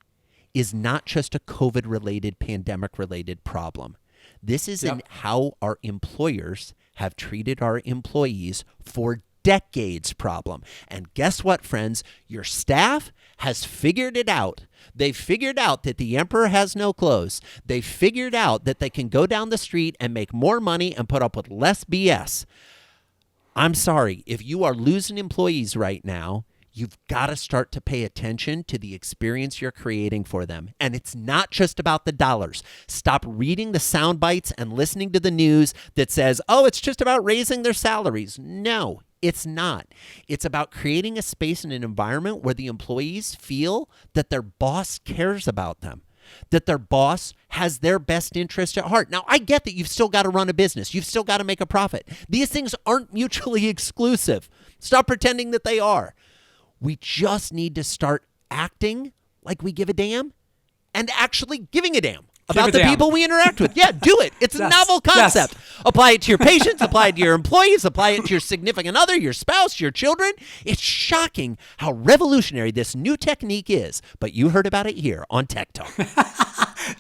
is not just a COVID-related, pandemic-related problem. This is in how our employers have treated our employees for decades problem. And guess what, friends? Your staff has figured it out. They've figured out that the emperor has no clothes. They've figured out that they can go down the street and make more money and put up with less BS. I'm sorry, if you are losing employees right now, you've got to start to pay attention to the experience you're creating for them. And it's not just about the dollars. Stop reading the sound bites and listening to the news that says, oh, it's just about raising their salaries. No, it's not. It's about creating a space and an environment where the employees feel that their boss cares about them, that their boss has their best interest at heart. Now, I get that you've still got to run a business. You've still got to make a profit. These things aren't mutually exclusive. Stop pretending that they are. We just need to start acting like we give a damn and actually giving a damn about the people we interact with. Yeah, do it. It's a novel concept. Apply it to your patients, apply it to your employees, apply it to your significant other, your spouse, your children. It's shocking how revolutionary this new technique is, but you heard about it here on Tech Talk.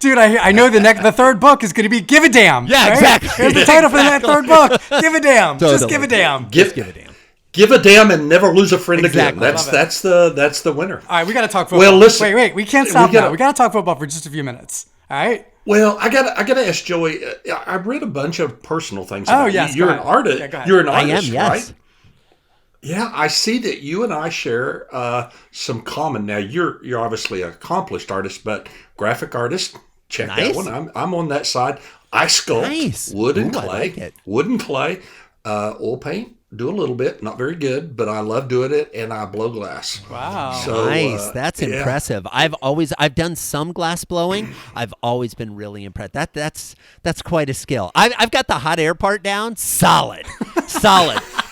Dude, I know the third book is going to be Give a Damn. Yeah, exactly. Here's the title for that third book. Give a damn. Totally. Just give a damn. Just give a damn. Give a damn and never lose a friend again. That's the winner. All right, we got to talk football. Well, listen. Wait, we can't stop now. We got to talk football for just a few minutes. All right. Well, I gotta ask Joey. I read a bunch of personal things. Oh yes, you. You're an artist. Yeah, you're an artist, I am, yes. right? Yeah, I see that you and I share some common. Now, you're obviously an accomplished artist, but graphic artist, check that one. I'm on that side. I sculpt wood and clay. I like it. Wood and clay, oil paint. Do a little bit, not very good, but I love doing it, and I blow glass. Wow, so, nice! That's impressive. I've done some glass blowing. I've always been really impressed. That's quite a skill. I've got the hot air part down, solid.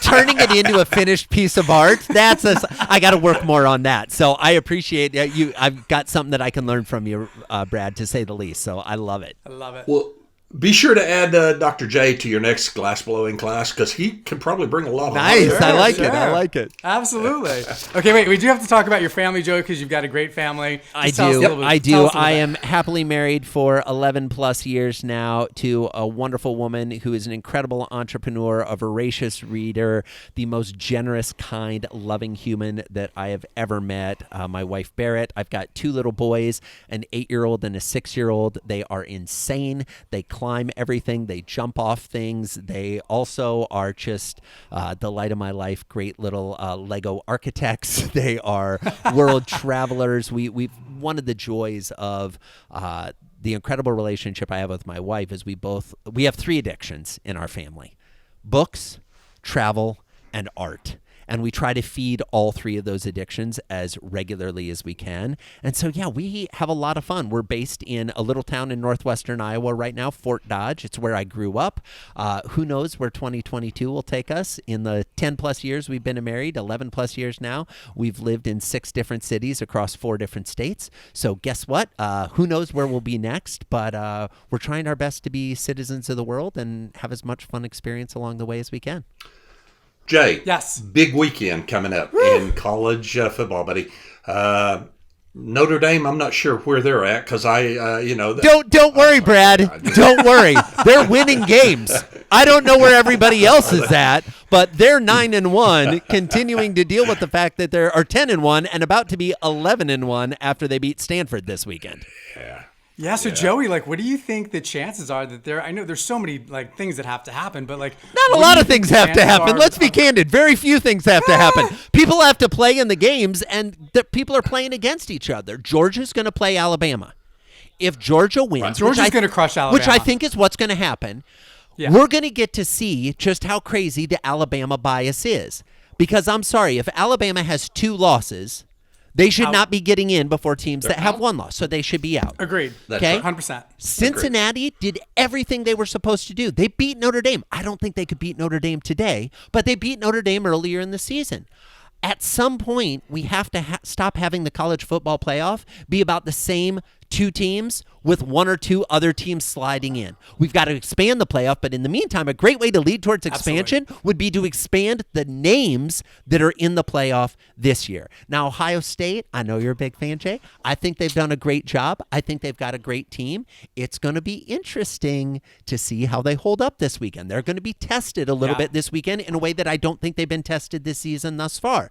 Turning it into a finished piece of art, I got to work more on that. So I appreciate you. I've got something that I can learn from you, Brad, to say the least. So I love it. Well, be sure to add Dr. J to your next glass blowing class because he can probably bring a lot of nice. I like it. I like it. Absolutely. Okay, wait. We do have to talk about your family, Joe, because you've got a great family. I do. I am happily married for 11 plus years now to a wonderful woman who is an incredible entrepreneur, a voracious reader, the most generous, kind, loving human that I have ever met. My wife, Barrett. I've got 2 little boys, an 8-year-old and a 6-year-old. They are insane. They climb everything. They jump off things. They also are just the light of my life. Great little Lego architects. They are world travelers. One of the joys of the incredible relationship I have with my wife is we have 3 addictions in our family: books, travel, and art. And we try to feed all 3 of those addictions as regularly as we can. And so, yeah, we have a lot of fun. We're based in a little town in northwestern Iowa right now, Fort Dodge. It's where I grew up. Who knows where 2022 will take us? In the 10 plus years we've been married, 11 plus years now, we've lived in 6 different cities across 4 different states. So guess what? Who knows where we'll be next? But we're trying our best to be citizens of the world and have as much fun experience along the way as we can. Jay, yes, big weekend coming up in college football, buddy. Notre Dame, I'm not sure where they're at because Don't worry, Brad. Don't worry. They're winning games. I don't know where everybody else is at, but they're 9-1, continuing to deal with the fact that they're 10-1 and about to be 11-1 after they beat Stanford this weekend. Yeah, so Joey, what do you think the chances are that I know there's so many things that have to happen, but not a lot of things have to happen. Let's be candid. Very few things have to happen. People have to play in the games, and the people are playing against each other. Georgia's going to play Alabama. If Georgia wins, Georgia's going to crush Alabama, which I think is what's going to happen. Yeah. We're going to get to see just how crazy the Alabama bias is. Because I'm sorry, if Alabama has 2 losses, they should not be getting in before teams that have 1 loss, so they should be out. Agreed. Okay? 100%. Cincinnati did everything they were supposed to do. They beat Notre Dame. I don't think they could beat Notre Dame today, but they beat Notre Dame earlier in the season. At some point, we have to stop having the college football playoff be about the same 2 teams with 1 or 2 other teams sliding in. We've got to expand the playoff, but in the meantime, a great way to lead towards expansion would be to expand the names that are in the playoff this year. Now, Ohio State, I know you're a big fan, Jay. I think they've done a great job. I think they've got a great team. It's going to be interesting to see how they hold up this weekend. They're going to be tested a little bit this weekend in a way that I don't think they've been tested this season thus far.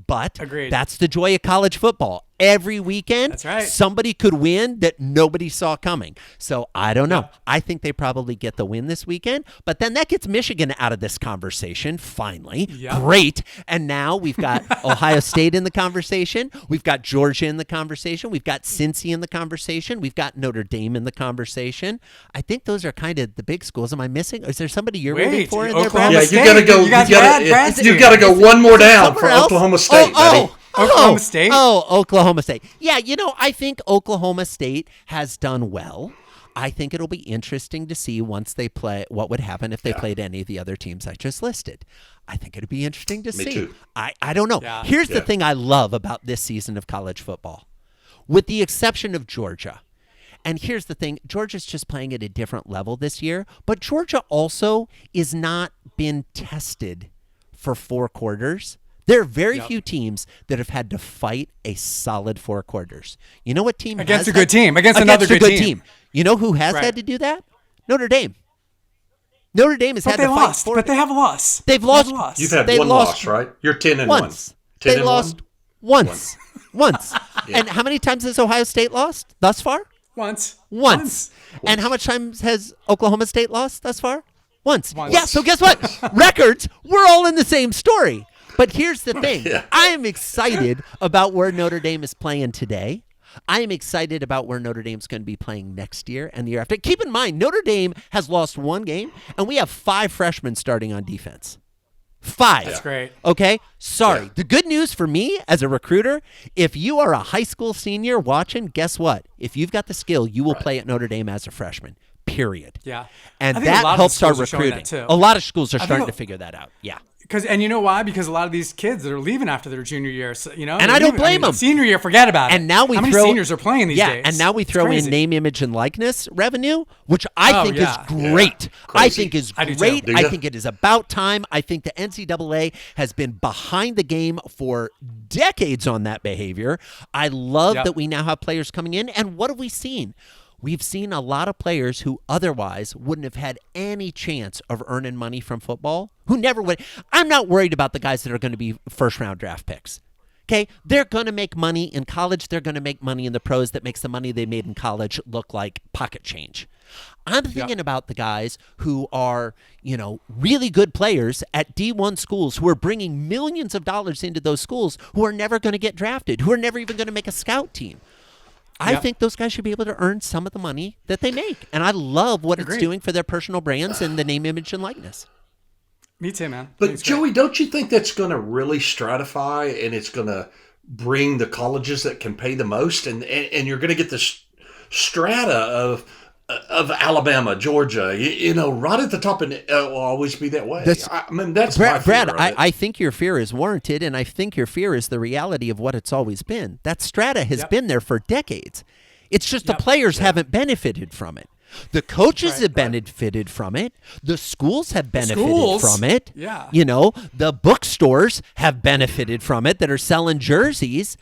But that's the joy of college football. Every weekend, somebody could win that nobody saw coming. So I don't know. I think they probably get the win this weekend. But then that gets Michigan out of this conversation, finally. Great. And now we've got Ohio State in the conversation. We've got Georgia in the conversation. We've got Cincy in the conversation. We've got Notre Dame in the conversation. I think those are kind of the big schools. Am I missing? Is there somebody you're rooting for in there, Brad? Yeah, you got to go. You got to go one more down for Oklahoma State, buddy. Oklahoma State? Oklahoma State. Yeah, I think Oklahoma State has done well. I think it'll be interesting to see once they play what would happen if they played any of the other teams I just listed. I think it'll be interesting to see. Me too. I don't know. Yeah. Here's the thing I love about this season of college football, with the exception of Georgia. And here's the thing, Georgia's just playing at a different level this year, but Georgia also is not been tested for 4 quarters. There are very few teams that have had to fight a solid 4 quarters. You know what team against a good team, against another good team. You know who has had to do that? Notre Dame. Notre Dame has had to fight 4. But they have lost. They've lost. You've had 1 loss, right? You're 10-1. Once. They lost once. And how many times has Ohio State lost thus far? Once. And how much times has Oklahoma State lost thus far? Once. Yeah, so guess what? Records, we're all in the same story. But here's the thing. I am excited about where Notre Dame is playing today. I am excited about where Notre Dame's going to be playing next year and the year after. Keep in mind, Notre Dame has lost one game, and we have 5 freshmen starting on defense. 5. That's great. Okay? Sorry. Yeah. The good news for me as a recruiter, if you are a high school senior watching, guess what? If you've got the skill, you will play at Notre Dame as a freshman. Period. Yeah. And that helps our recruiting. A lot of schools are starting to figure that out. Yeah. And you know why? Because a lot of these kids that are leaving after their junior year, and I don't blame them. Senior year, forget about it. And now how many seniors are playing these days? And now we throw in name, image, and likeness revenue, which I think is great. Yeah. I think is great. I think it is about time. I think the NCAA has been behind the game for decades on that behavior. I love that we now have players coming in. And what have we seen? We've seen a lot of players who otherwise wouldn't have had any chance of earning money from football, who never would. I'm not worried about the guys that are going to be first-round draft picks. Okay? They're going to make money in college. They're going to make money in the pros that makes the money they made in college look like pocket change. I'm thinking about the guys who are, really good players at D1 schools who are bringing millions of dollars into those schools who are never going to get drafted, who are never even going to make a scout team. I think those guys should be able to earn some of the money that they make. And I love what it's doing for their personal brands and the name, image, and likeness. Me too, man. But Joey, don't you think that's going to really stratify and it's going to bring the colleges that can pay the most? And you're going to get this strata of Alabama, Georgia, right at the top, and it will always be that way. That's Brad. I think your fear is warranted, and I think your fear is the reality of what it's always been. That strata has been there for decades. It's just the players haven't benefited from it. The coaches have benefited from it. The schools have benefited from it. Yeah. The bookstores have benefited from it that are selling jerseys.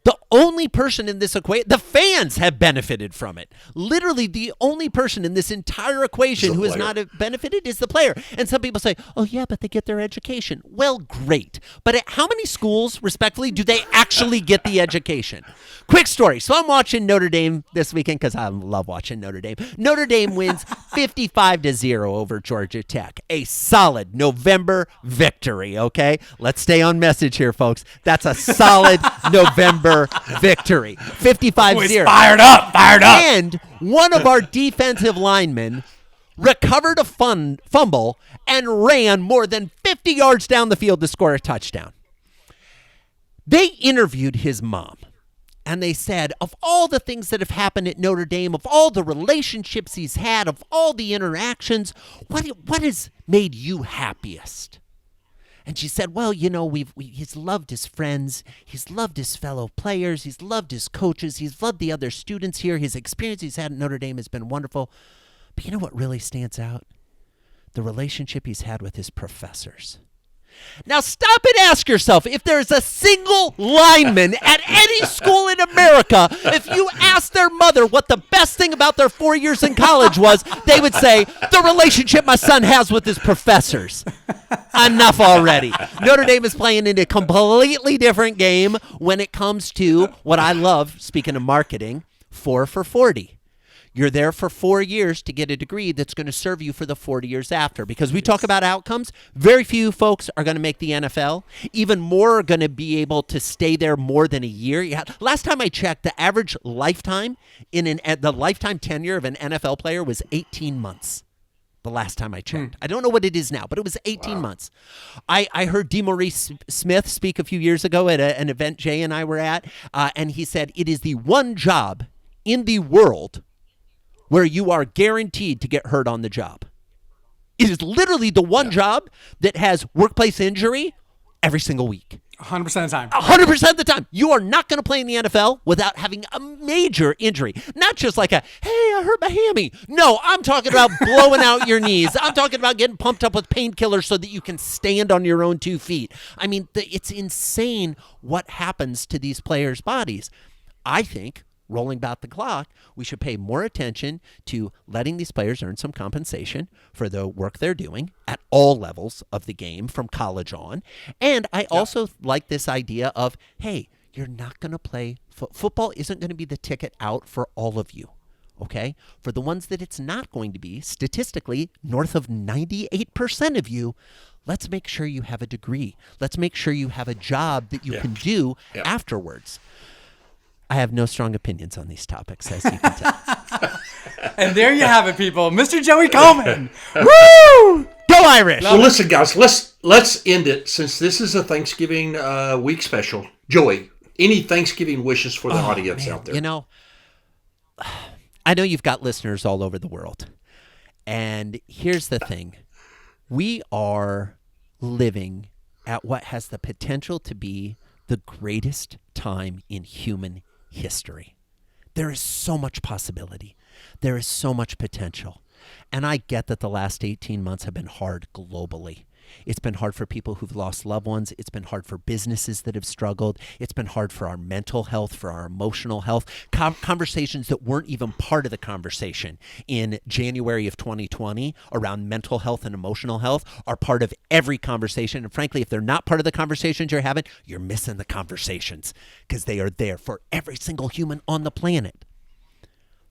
The only person in this equation, the fans have benefited from it. Literally, the only person in this entire equation who has not benefited is the player. And some people say, oh, yeah, but they get their education. Well, great. But at how many schools, respectfully, do they actually get the education? Quick story. So I'm watching Notre Dame this weekend because I love watching Notre Dame. Notre Dame wins 55-0 over Georgia Tech. A solid November victory, okay? Let's stay on message here, folks. That's a solid November victory. 55-0. Fired up. And one of our defensive linemen recovered a fumble and ran more than 50 yards down the field to score a touchdown. They interviewed his mom. And they said, of all the things that have happened at Notre Dame, of all the relationships he's had, of all the interactions, what has made you happiest? And she said, well, he's loved his friends, he's loved his fellow players, he's loved his coaches, he's loved the other students here, his experience he's had at Notre Dame has been wonderful. But you know what really stands out? The relationship he's had with his professors. Now stop and ask yourself, if there's a single lineman at any school in America, if you ask their mother what the best thing about their 4 years in college was, they would say, the relationship my son has with his professors. Enough already. Notre Dame is playing in a completely different game when it comes to what I love, speaking of marketing, 4 for 40. You're there for 4 years to get a degree that's going to serve you for the 40 years after. Because we talk about outcomes, very few folks are going to make the NFL. Even more are going to be able to stay there more than a year. Last time I checked, the average lifetime the lifetime tenure of an NFL player was 18 months. The last time I checked. I don't know what it is now, but it was 18 months. I heard DeMaurice Smith speak a few years ago at an event Jay and I were at, and he said, it is the one job in the world where you are guaranteed to get hurt on the job. It is literally the one job that has workplace injury every single week. 100% of the time. 100% of the time. You are not going to play in the NFL without having a major injury. Not just like hey, I hurt my hammy. No, I'm talking about blowing out your knees. I'm talking about getting pumped up with painkillers so that you can stand on your own 2 feet. I mean, it's insane what happens to these players' bodies. I think, rolling back the clock, we should pay more attention to letting these players earn some compensation for the work they're doing at all levels of the game from college on. And I also like this idea of, hey, you're not going to play football isn't going to be the ticket out for all of you. Okay? For the ones that it's not going to be, statistically, north of 98% of you, let's make sure you have a degree. Let's make sure you have a job that you can do afterwards. I have no strong opinions on these topics, as you can tell. And there you have it, people. Mr. Joey Coleman. Woo! Go Irish! Well, listen, guys, let's end it since this is a Thanksgiving week special. Joey, any Thanksgiving wishes for the audience out there? You know, I know you've got listeners all over the world. And here's the thing. We are living at what has the potential to be the greatest time in human history. There is so much possibility. There is so much potential. And I get that the last 18 months have been hard globally. It's been hard for people who've lost loved ones. It's been hard for businesses that have struggled. It's been hard for our mental health, for our emotional health. Conversations that weren't even part of the conversation in January of 2020 around mental health and emotional health are part of every conversation. And frankly, if they're not part of the conversations you're having, you're missing the conversations because they are there for every single human on the planet.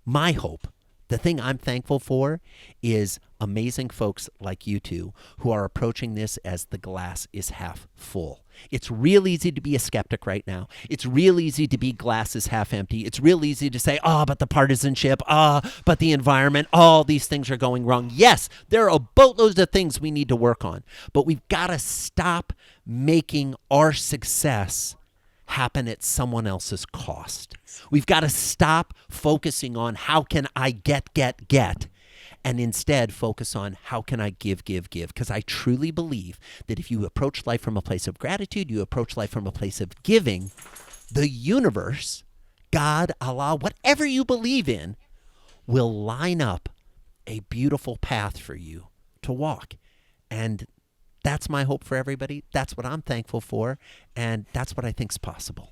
My hope, the thing I'm thankful for, is amazing folks like you two who are approaching this as the glass is half full. It's real easy to be a skeptic right now. It's real easy to be glass is half empty. It's real easy to say, but the partisanship, but the environment, all these things are going wrong. Yes, there are boatloads of things we need to work on, but we've got to stop making our success happen at someone else's cost. We've got to stop focusing on how can I get, and instead focus on how can I give. Because I truly believe that if you approach life from a place of gratitude, you approach life from a place of giving, the universe, God, Allah, whatever you believe in, will line up a beautiful path for you to walk. And that's my hope for everybody. That's what I'm thankful for. And that's what I think is possible.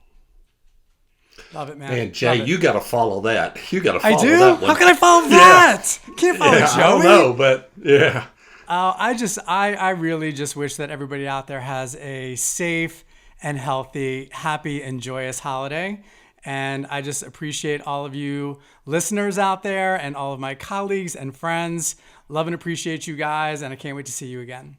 Love it, man. Man, Jay, you got to follow that. You got to follow I do? that one. How can I follow that? Can't follow Joey. I don't know, but yeah. I really just wish that everybody out there has a safe and healthy, happy, and joyous holiday. And I just appreciate all of you listeners out there and all of my colleagues and friends. Love and appreciate you guys, and I can't wait to see you again.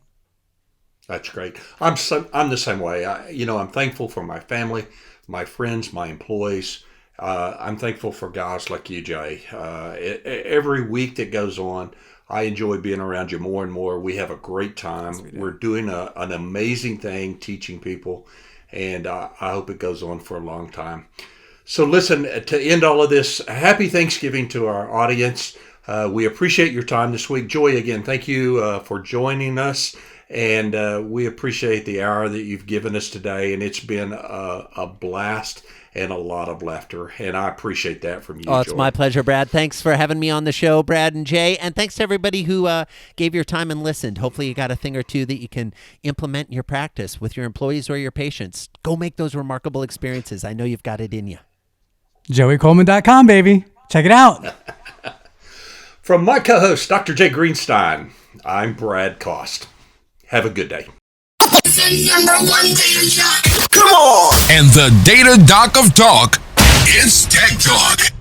That's great. I'm the same way. I'm thankful for my family, my friends, my employees. I'm thankful for guys like you, Jay. Every week that goes on, I enjoy being around you more and more. We have a great time. Yes, we're doing an amazing thing, teaching people, and I hope it goes on for a long time. So listen, to end all of this, happy Thanksgiving to our audience. We appreciate your time this week. Joy, again, thank you for joining us. And we appreciate the hour that you've given us today. And it's been a blast and a lot of laughter. And I appreciate that from you, Joy. It's my pleasure, Brad. Thanks for having me on the show, Brad and Jay. And thanks to everybody who gave your time and listened. Hopefully you got a thing or two that you can implement in your practice with your employees or your patients. Go make those remarkable experiences. I know you've got it in you. JoeyColeman.com, baby. Check it out. From my co-host, Dr. Jay Greenstein, I'm Brad Cost. Have a good day. Come on! And the data doc of talk, it's Tech Talk.